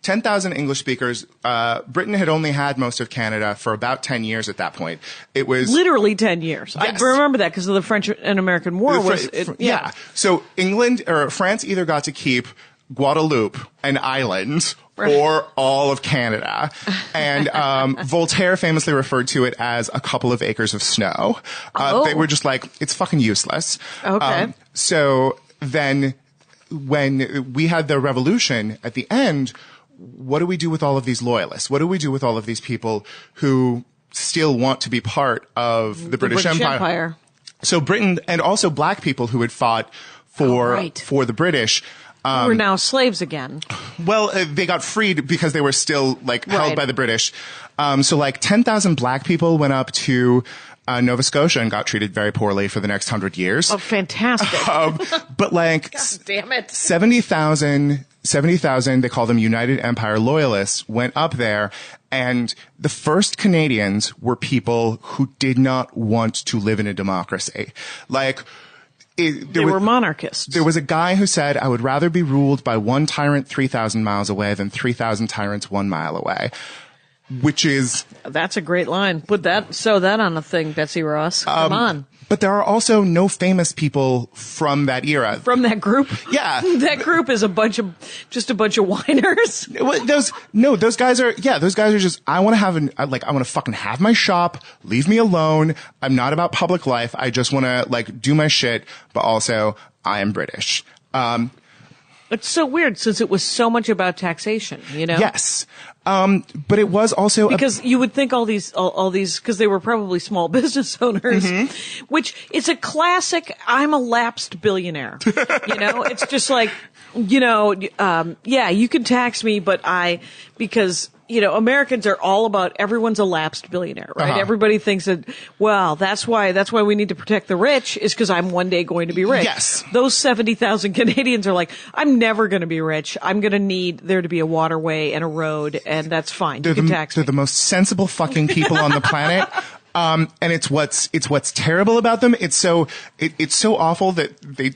10,000 English speakers. Britain had only had most of Canada for about 10 years at that point. It was literally 10 years. Yes. I remember that because of the French and American War. Yeah. So France either got to keep Guadeloupe, an island, or all of Canada. And Voltaire famously referred to it as a couple of acres of snow. They were just like, it's fucking useless. Okay. So then when we had the revolution at the end, what do we do with all of these loyalists? What do we do with all of these people who still want to be part of the British Empire? So Britain, and also black people who had fought for the British, who were now slaves again. Well, they got freed because they were still held by the British. So 10,000 black people went up to Nova Scotia and got treated very poorly for the next 100 years. Oh, fantastic. But God damn it. 70,000, they call them United Empire Loyalists, went up there, and the first Canadians were people who did not want to live in a democracy. They were monarchists. There was a guy who said, I would rather be ruled by one tyrant 3,000 miles away than 3,000 tyrants 1 mile away. Which is... That's a great line. Sew that on a thing, Betsy Ross. Come on. But there are also no famous people from that era. From that group? Yeah. That group is just a bunch of whiners. Those guys are just, I want to fucking have my shop, leave me alone. I'm not about public life. I just want to do my shit, but also I am British. It's so weird since it was so much about taxation, Yes. But it was also because you would think all these, because they were probably small business owners, which is a classic. I'm a lapsed billionaire. It's just you can tax me, but because Americans are all about everyone's a lapsed billionaire, right? Everybody thinks that, well, that's why we need to protect the rich is because I'm one day going to be rich. Yes. Those 70,000 Canadians are like, I'm never going to be rich. I'm going to need there to be a waterway and a road, and that's fine. You can tax me. They're the most sensible fucking people on the planet. And it's what's terrible about them. It's so awful that they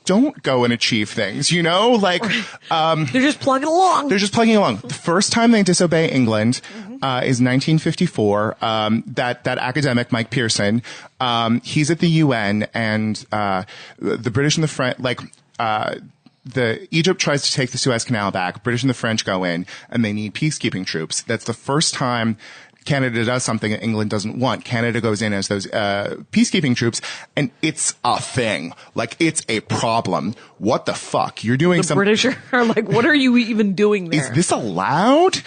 don't go and achieve things, they're just plugging along. The first time they disobey England is 1954. That academic Mike Pearson, he's at the UN, and the British and the French, the Egypt tries to take the Suez Canal back. British and the French go in, and they need peacekeeping troops. That's the first time Canada does something that England doesn't want. Canada goes in as those peacekeeping troops, and it's a thing. It's a problem. What the fuck? You're doing something. The British are like, what are you even doing there? Is this allowed?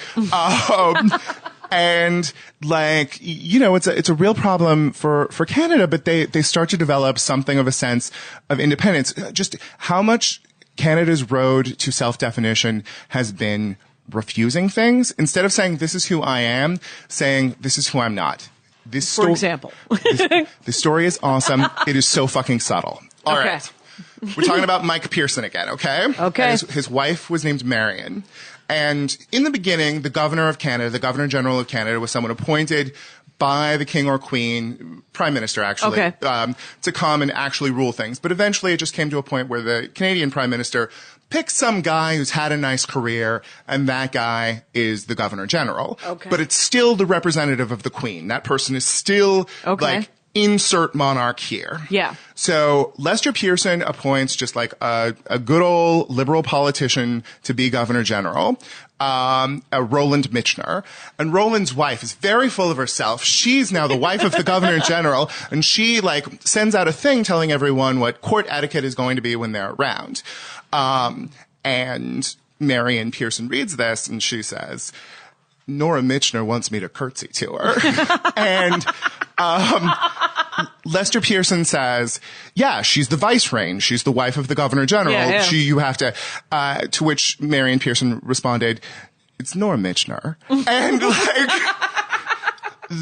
And it's a real problem for Canada, but they start to develop something of a sense of independence. Just how much Canada's road to self-definition has been refusing things instead of saying this is who I am, saying this is who I'm not. For example, this story is awesome. It is so fucking subtle. All right, we're talking about Mike Pearson again. Okay. And his wife was named Marion, and in the beginning, the Governor of Canada, the Governor General of Canada, was someone appointed by the king or queen, prime minister actually, to come and actually rule things. But eventually it just came to a point where the Canadian prime minister picks some guy who's had a nice career, and that guy is the governor general. Okay. But it's still the representative of the queen. That person is still insert monarch here. Yeah. So Lester Pearson appoints just like a good old liberal politician to be governor general, Roland Michener. And Roland's wife is very full of herself. She's now the wife of the governor general, and she like sends out a thing telling everyone what court etiquette is going to be when they're around. And Marion Pearson reads this and she says, Nora Michener wants me to curtsy to her. And Lester Pearson says, yeah, she's the vice reign. She's the wife of the governor general. Yeah. You have to, to which Marion Pearson responded, it's Nora Michener. And like,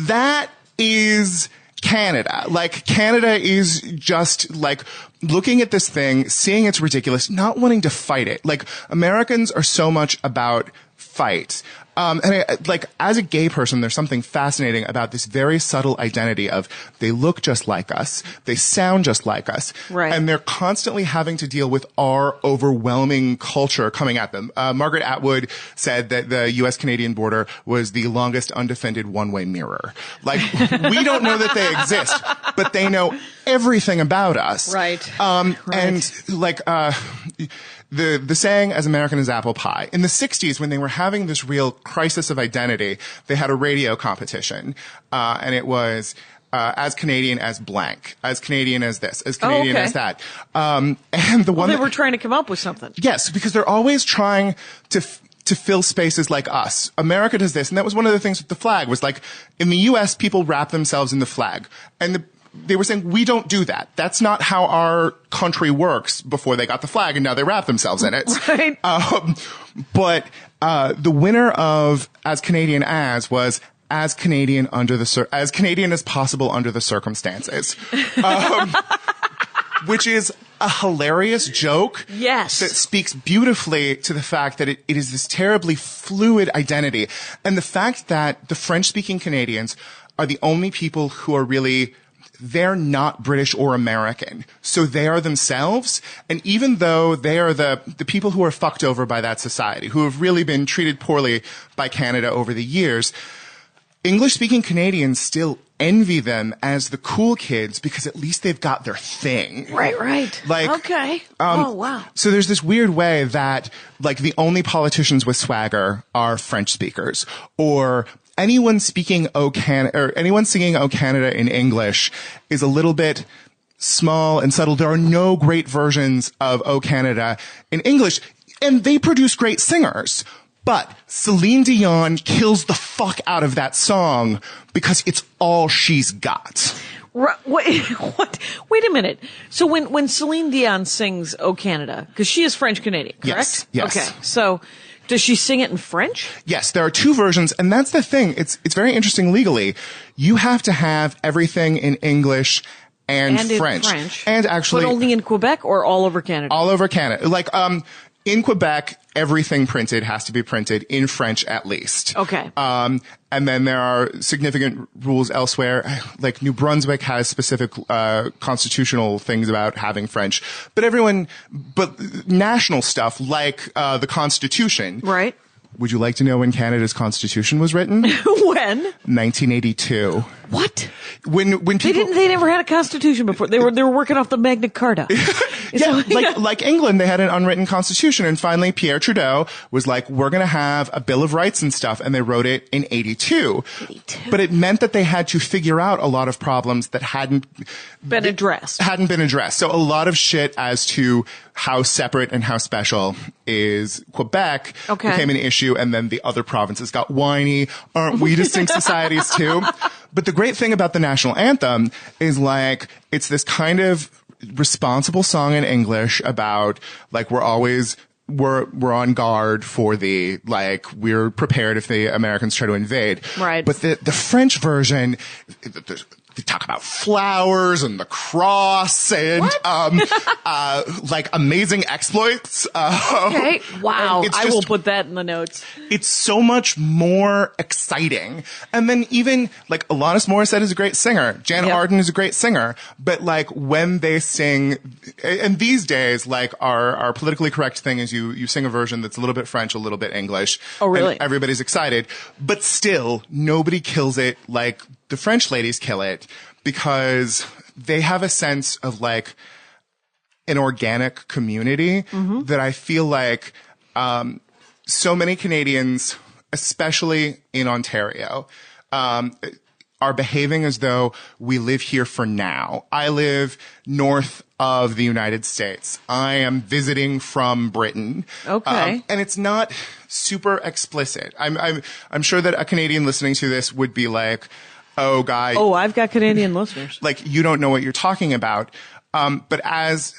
that is Canada. Like, Canada is just like looking at this thing, seeing it's ridiculous, not wanting to fight it. Like, Americans are so much about fight. Like, as a gay person, there's something fascinating about this very subtle identity of they look just like us, they sound just like us, right. And they're constantly having to deal with our overwhelming culture coming at them. Margaret Atwood said that the U.S.-Canadian border was the longest undefended one-way mirror. Like, we don't know that they exist, but they know everything about us. Right. And like, the saying, as American as apple pie. In the 60s, when they were having this real crisis of identity, they had a radio competition. And it was, as Canadian as blank, as Canadian as this, as Canadian as that. And the one they were trying to come up with something. Yes, because they're always trying to fill spaces like us. America does this. And that was one of the things with the flag was like, in the U.S., people wrap themselves in the flag. And they were saying, we don't do that. That's not how our country works before they got the flag and now they wrap themselves in it. Right. But the winner of As Canadian As was as Canadian as Canadian as possible under the circumstances. Which is a hilarious joke. Yes. That speaks beautifully to the fact that it is this terribly fluid identity. And the fact that the French-speaking Canadians are the only people who are really, they're not British or American. So they are themselves. And even though they are the people who are fucked over by that society, who have really been treated poorly by Canada over the years, English-speaking Canadians still envy them as the cool kids because at least they've got their thing. Right. Like, okay. Oh, wow. So there's this weird way that, like, the only politicians with swagger are French speakers, or anyone speaking or anyone singing O Canada in English is a little bit small and subtle. There are no great versions of O Canada in English, and they produce great singers. But Celine Dion kills the fuck out of that song because it's all she's got. What? Wait a minute. So when Celine Dion sings "O Canada," because she is French Canadian, correct? Yes. Okay. So does she sing it in French? Yes, there are two versions, and that's the thing. It's very interesting legally. You have to have everything in English and French. In French. And actually, but only in Quebec or all over Canada? All over Canada. Like, in Quebec, everything printed has to be printed in French at least. Okay. And then there are significant rules elsewhere. Like New Brunswick has specific constitutional things about having French. But national stuff like the Constitution. Right. Would you like to know when Canada's Constitution was written? When? 1982. What? When people they never had a constitution before. They were working off the Magna Carta. Yeah, like England, they had an unwritten constitution, and finally Pierre Trudeau was like, we're going to have a Bill of Rights and stuff, and they wrote it in 82. But it meant that they had to figure out a lot of problems that hadn't been addressed. So a lot of shit as to how separate and how special is Quebec became an issue, and then the other provinces got whiny. Aren't we distinct societies too? But the great thing about the national anthem is like, it's this kind of responsible song in English about like, we're on guard for we're prepared if the Americans try to invade. Right. But the French version, they talk about flowers and the cross and like amazing exploits. Okay. Wow. I will put that in the notes. It's so much more exciting. And then even like Alanis Morissette is a great singer. Jan Arden is a great singer. But like when they sing, and these days, like our politically correct thing is you sing a version that's a little bit French, a little bit English. Oh, really? And everybody's excited. But still, nobody kills it like the French ladies kill it because they have a sense of like an organic community that I feel like so many Canadians, especially in Ontario, are behaving as though we live here for now. I live north of the United States. I am visiting from Britain. Okay. And it's not super explicit. I'm sure that a Canadian listening to this would be like, oh, Guy. Oh, I've got Canadian listeners. Like, you don't know what you're talking about. But as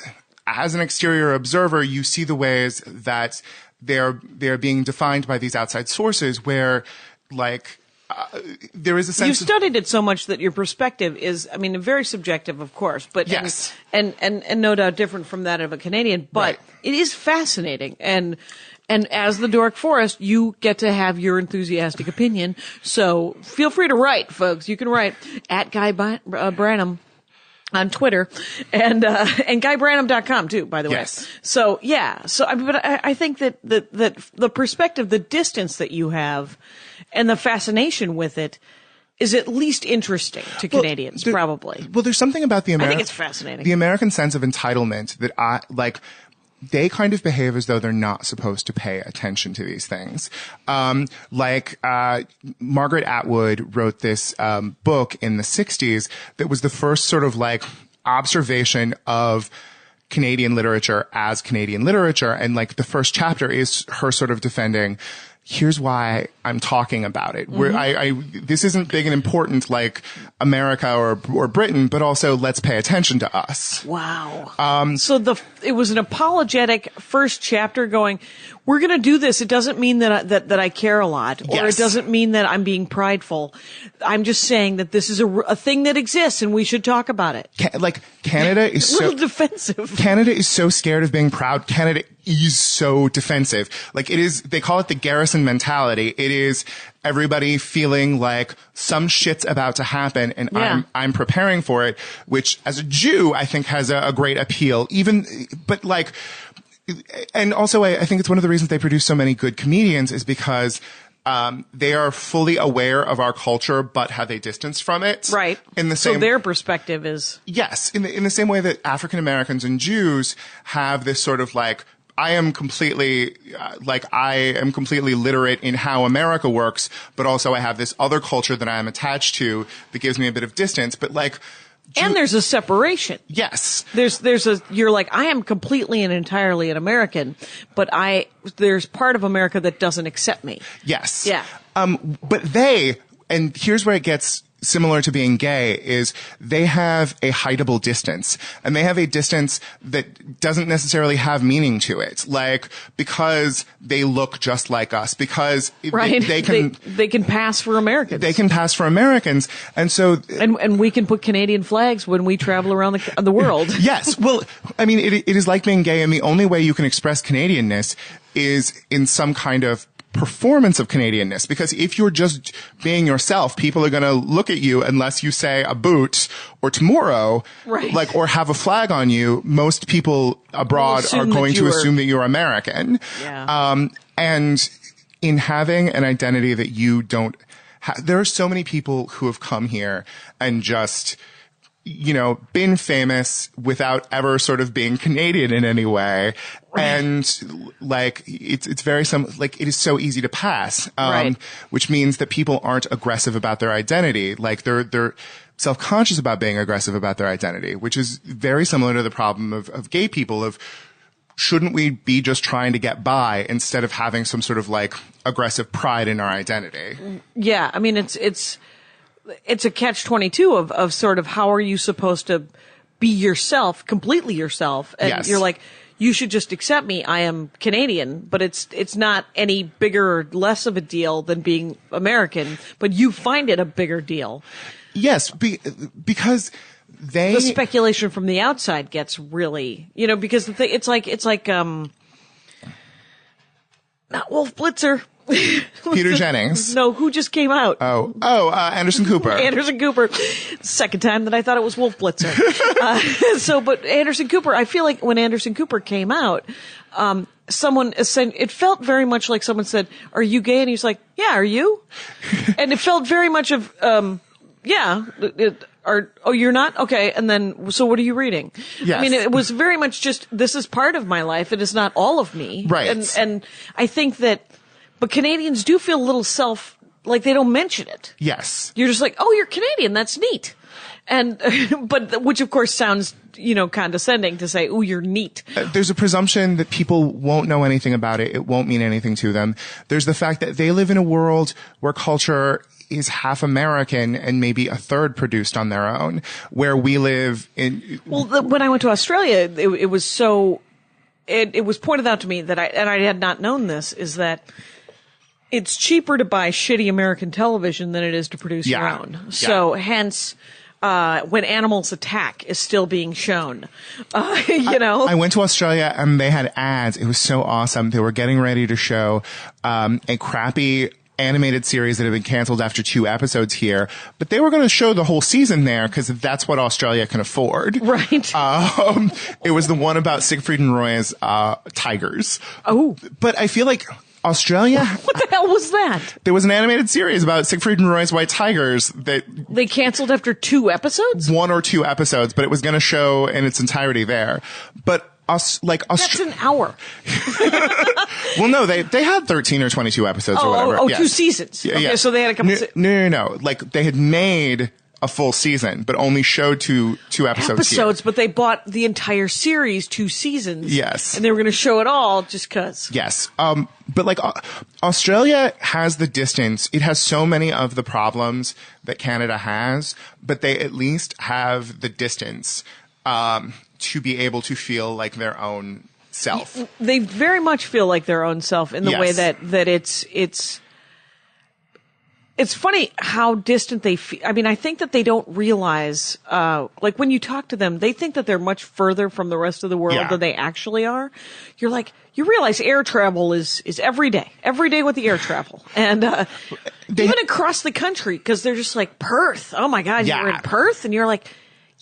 an exterior observer, you see the ways that they're being defined by these outside sources where, like, there is a sense You've studied it so much that your perspective is, I mean, very subjective, of course, but yes. and no doubt different from that of a Canadian, but Right. it is fascinating. And as the Dork Forest, you get to have your enthusiastic opinion. So feel free to write, folks. You can write at Guy Branum on Twitter and GuyBranum.com too, by the way. Yes. So yeah. So I mean, but I think that the perspective, the distance that you have and the fascination with it is at least interesting to Canadians, probably. Well, there's something about the I think it's fascinating. the American sense of entitlement that I like. They kind of behave as though they're not supposed to pay attention to these things. Margaret Atwood wrote this book in the 60s that was the first sort of like observation of Canadian literature as Canadian literature. And like the first chapter is her sort of defending, here's why I'm talking about it. Where this isn't big and important like America or Britain, but also let's pay attention to us. Wow. So it was an apologetic first chapter going, we're going to do this. It doesn't mean that I care a lot, or Yes. it doesn't mean that I'm being prideful. I'm just saying that this is a thing that exists and we should talk about it. Canada is A little so defensive. Canada is so scared of being proud. Canada is so defensive. Like it is, they call it the garrison mentality. It is everybody feeling like some shit's about to happen and Yeah. I'm preparing for it, which as a Jew, I think has a great appeal. But like, and also I think it's one of the reasons they produce so many good comedians is because they are fully aware of our culture, but have a distance from it. Right. So their perspective is. Yes. In the same way that African Americans and Jews have this sort of like, I am completely literate in how America works, but also I have this other culture that I am attached to that gives me a bit of distance. But like, And there's a separation. yes. You're like, I am completely and entirely an American, but there's part of America that doesn't accept me. Yes. Yeah. But and here's where it gets similar to being gay, is they have a hideable distance. And they have a distance that doesn't necessarily have meaning to it. Like, because they look just like us. Because Right. they can pass for Americans. They can pass for Americans. And so... And we can put Canadian flags when we travel around the world. Yes. Well, I mean, it is like being gay, and the only way you can express Canadianness is in some kind of performance of Canadianness, because if you're just being yourself, people are going to look at you unless you say a boot or tomorrow, right. like, or have a flag on you. Most people abroad are going to assume that you're American. Yeah. And in having an identity that you don't there are so many people who have come here and just, you know, been famous without ever sort of being Canadian in any way. And like, it's very it is so easy to pass. Right. Which means that people aren't aggressive about their identity. Like they're self-conscious about being aggressive about their identity, which is very similar to the problem of gay people shouldn't we be just trying to get by instead of having some sort of like aggressive pride in our identity? Yeah. I mean, it's a catch-22 of sort of how are you supposed to be yourself, completely yourself. And yes. You're like, you should just accept me. I am Canadian, but it's not any bigger or less of a deal than being American, but you find it a bigger deal. Yes, because the speculation from the outside gets really, because the thing, it's like, not Wolf Blitzer. Peter Jennings. No, who just came out? Anderson Cooper. Anderson Cooper. Second time that I thought it was Wolf Blitzer. But Anderson Cooper, I feel like when Anderson Cooper came out, someone said, it felt very much like someone said, "Are you gay?" And he's like, "Yeah, are you?" And it felt very much of, Yeah. You're not? Okay. And then, so what are you reading? Yes. I mean, it was very much just, this is part of my life. It is not all of me. Right. And I think but Canadians do feel a little like they don't mention it. Yes. You're just like, oh, you're Canadian. That's neat. And, but, which of course sounds, condescending to say, oh, you're neat. There's a presumption that people won't know anything about it. It won't mean anything to them. There's the fact that they live in a world where culture is half American and maybe a third produced on their own, where we live in. Well, when I went to Australia, it was so, it was pointed out to me that I had not known this, is that it's cheaper to buy shitty American television than it is to produce your own. So hence, when animals attack is still being shown, I went to Australia and they had ads. It was so awesome. They were getting ready to show, a crappy animated series that had been canceled after 2 episodes here, but they were going to show the whole season there because that's what Australia can afford. Right. It was the one about Siegfried and Roy's, tigers. Oh. But I feel like Australia. What the hell was that? There was an animated series about Siegfried and Roy's white tigers that they canceled after 2 episodes? 1 or 2 episodes, but it was going to show in its entirety there. But that's an hour. Well, no, they had 13 or 22 episodes or whatever. Yes. 2 seasons. Yeah, okay, so they had a couple. No. Like they had made a full season, but only showed two episodes here. But they bought the entire series, 2 seasons. Yes. And they were going to show it all just cause. Yes. But like Australia has the distance. It has so many of the problems that Canada has, but they at least have the distance, to be able to feel like their own self. They very much feel like their own self in the way that it's funny how distant they feel. I mean, I think that they don't realize, like when you talk to them, they think that they're much further from the rest of the world than they actually are. You're like, you realize air travel is every day with the air travel. And, even across the country, cause they're just like, Perth. Oh my God, you were in Perth? And you're like,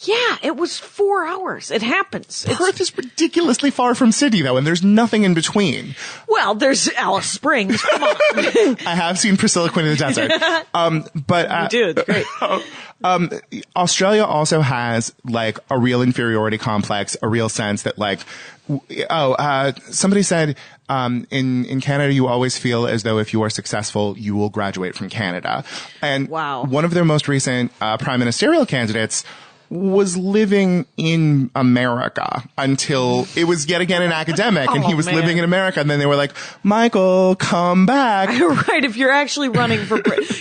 yeah, it was 4 hours. It happens. Perth is ridiculously far from Sydney, though, and there's nothing in between. Well, there's Alice Springs. Come on. I have seen Priscilla Quinn in the desert. But you do. It's great. Australia also has like a real inferiority complex, a real sense that like, somebody said, in Canada, you always feel as though if you are successful, you will graduate from Canada. And one of their most recent prime ministerial candidates was living in America until it was yet again an academic, and he was living in America. And then they were like, Michael, come back. Right. If you're actually running for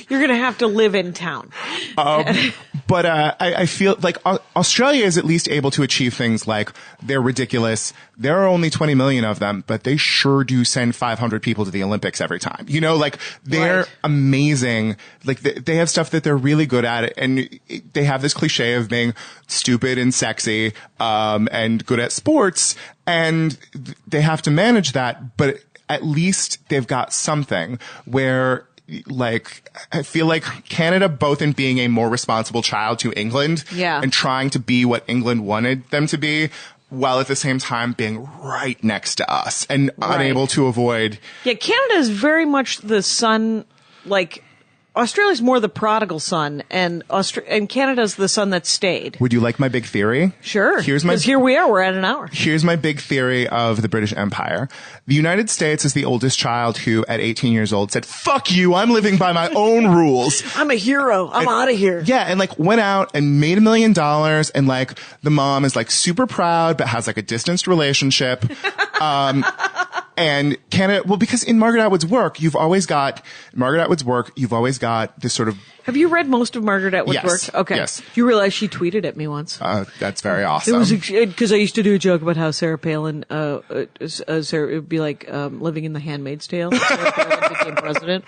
you're going to have to live in town. But I feel like Australia is at least able to achieve things like they're ridiculous. There are only 20 million of them, but they sure do send 500 people to the Olympics every time. Like they're amazing. Like they have stuff that they're really good at, and they have this cliche of being stupid and sexy, and good at sports, and they have to manage that, but at least they've got something where, like, I feel like Canada, both in being a more responsible child to England and trying to be what England wanted them to be, while at the same time being right next to us and unable to avoid. Yeah, Canada is very much the son, like, Australia's more the prodigal son, and Canada's the son that stayed. Would you like my big theory? Sure. Because here we are, we're at an hour. Here's my big theory of the British Empire. The United States is the oldest child who, at 18 years old, said, fuck you, I'm living by my own rules. I'm a hero. I'm out of here. Yeah, and like went out and made $1 million, and like the mom is like super proud, but has like a distanced relationship. And Canada, well, because in Margaret Atwood's work, you've always got this sort of. Have you read most of Margaret Atwood's work? Okay. Yes. You realize she tweeted at me once? That's very awesome. It was because I used to do a joke about how Sarah Palin, Sarah, it would be like living in The Handmaid's Tale. Sarah Palin became president,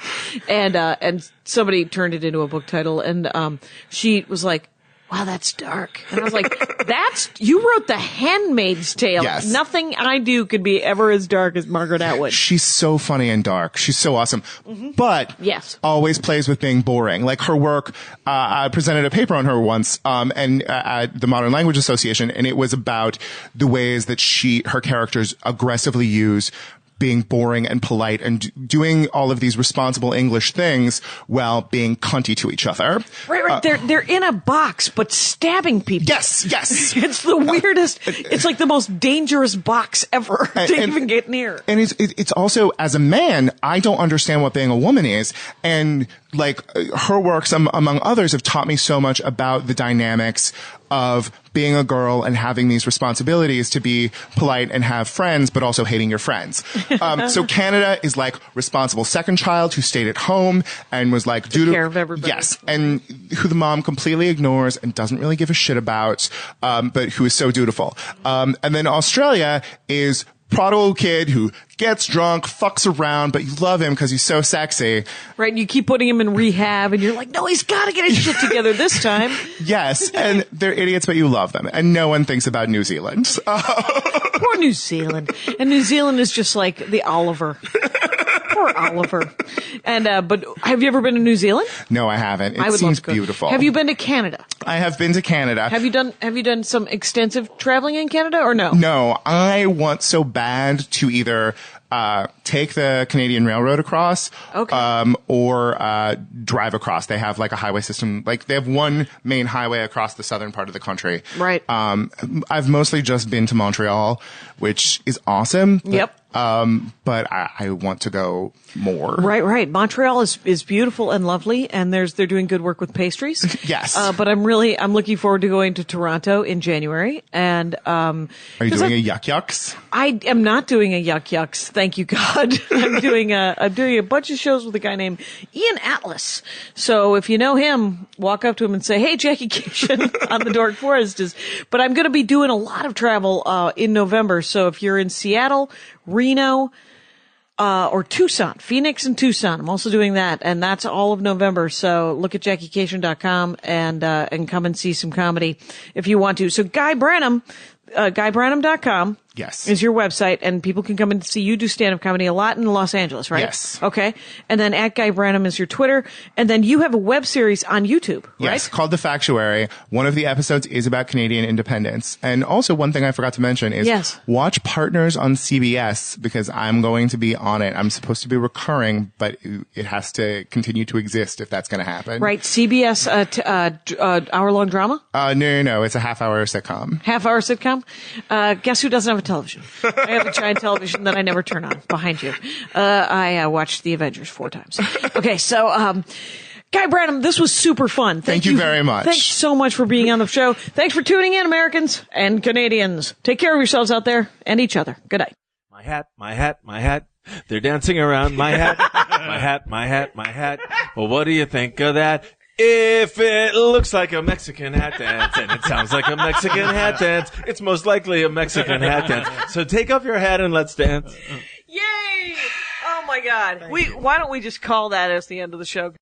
and somebody turned it into a book title, and she was like, wow, that's dark. And I was like, you wrote The Handmaid's Tale. Yes. Nothing I do could be ever as dark as Margaret Atwood. She's so funny and dark. She's so awesome. Mm-hmm. But always plays with being boring. Like her work, I presented a paper on her once, and at the Modern Language Association, and it was about the ways that her characters aggressively use being boring and polite and doing all of these responsible English things while being cunty to each other. Right. They're in a box, but stabbing people. Yes. It's the weirdest. It's like the most dangerous box ever to even get near. And it's also, as a man, I don't understand what being a woman is. And like her works, among others, have taught me so much about the dynamics of being a girl and having these responsibilities to be polite and have friends, but also hating your friends. So Canada is like responsible second child who stayed at home and was like, took care of everybody. Yes. And who the mom completely ignores and doesn't really give a shit about, but who is so dutiful. And then Australia is prodigal kid who gets drunk, fucks around, but you love him because he's so sexy. Right, and you keep putting him in rehab, and you're like, no, he's got to get his shit together this time. Yes, and they're idiots, but you love them. And no one thinks about New Zealand. Poor New Zealand. And New Zealand is just like the Oliver. Poor Oliver. And but have you ever been to New Zealand? No, I haven't. I would seems love to go. Beautiful. Have you been to Canada? I have been to Canada. Have you done some extensive traveling in Canada or no? No, I want so bad to either take the Canadian Railroad across, or drive across. They have like a highway system. Like they have one main highway across the southern part of the country. Right. I've mostly just been to Montreal, which is awesome. Yep. But I want to go more. Right. Montreal is beautiful and lovely, and they're doing good work with pastries. Yes. But I'm looking forward to going to Toronto in January. And are you doing a yuck yucks? I am not doing a yuck yucks. Thank you, God. I'm doing a bunch of shows with a guy named Ian Atlas. So if you know him, walk up to him and say, "Hey, Jackie Cation on the Dork Forest is." But I'm going to be doing a lot of travel in November. So if you're in Seattle, Reno, or Tucson, Phoenix and Tucson. I'm also doing that, and that's all of November. So look at JackieCation.com and come and see some comedy if you want to. So Guy Branum, GuyBranum.com. Yes. Is your website, and people can come and see you do stand-up comedy a lot in Los Angeles, right? Yes. Okay. And then at Guy Branum is your Twitter, and then you have a web series on YouTube, right? Yes, called The Factuary. One of the episodes is about Canadian independence. And also one thing I forgot to mention is watch Partners on CBS, because I'm going to be on it. I'm supposed to be recurring, but it has to continue to exist if that's going to happen. Right. CBS hour-long drama? No. It's a half-hour sitcom. Half-hour sitcom? Guess who doesn't have a television? I have a giant television that I never turn on behind you. I watched The Avengers 4 times. Okay, so Guy Branum, this was super fun. Thank you very much. Thanks so much for being on the show. Thanks for tuning in, Americans and Canadians. Take care of yourselves out there and each other. Good night. My hat, my hat, my hat. They're dancing around my hat. My hat, my hat, my hat. Well, what do you think of that? If it looks like a Mexican hat dance and it sounds like a Mexican hat dance, it's most likely a Mexican hat dance. So take off your hat and let's dance. Yay! Oh my God. Why don't we just call that as the end of the show?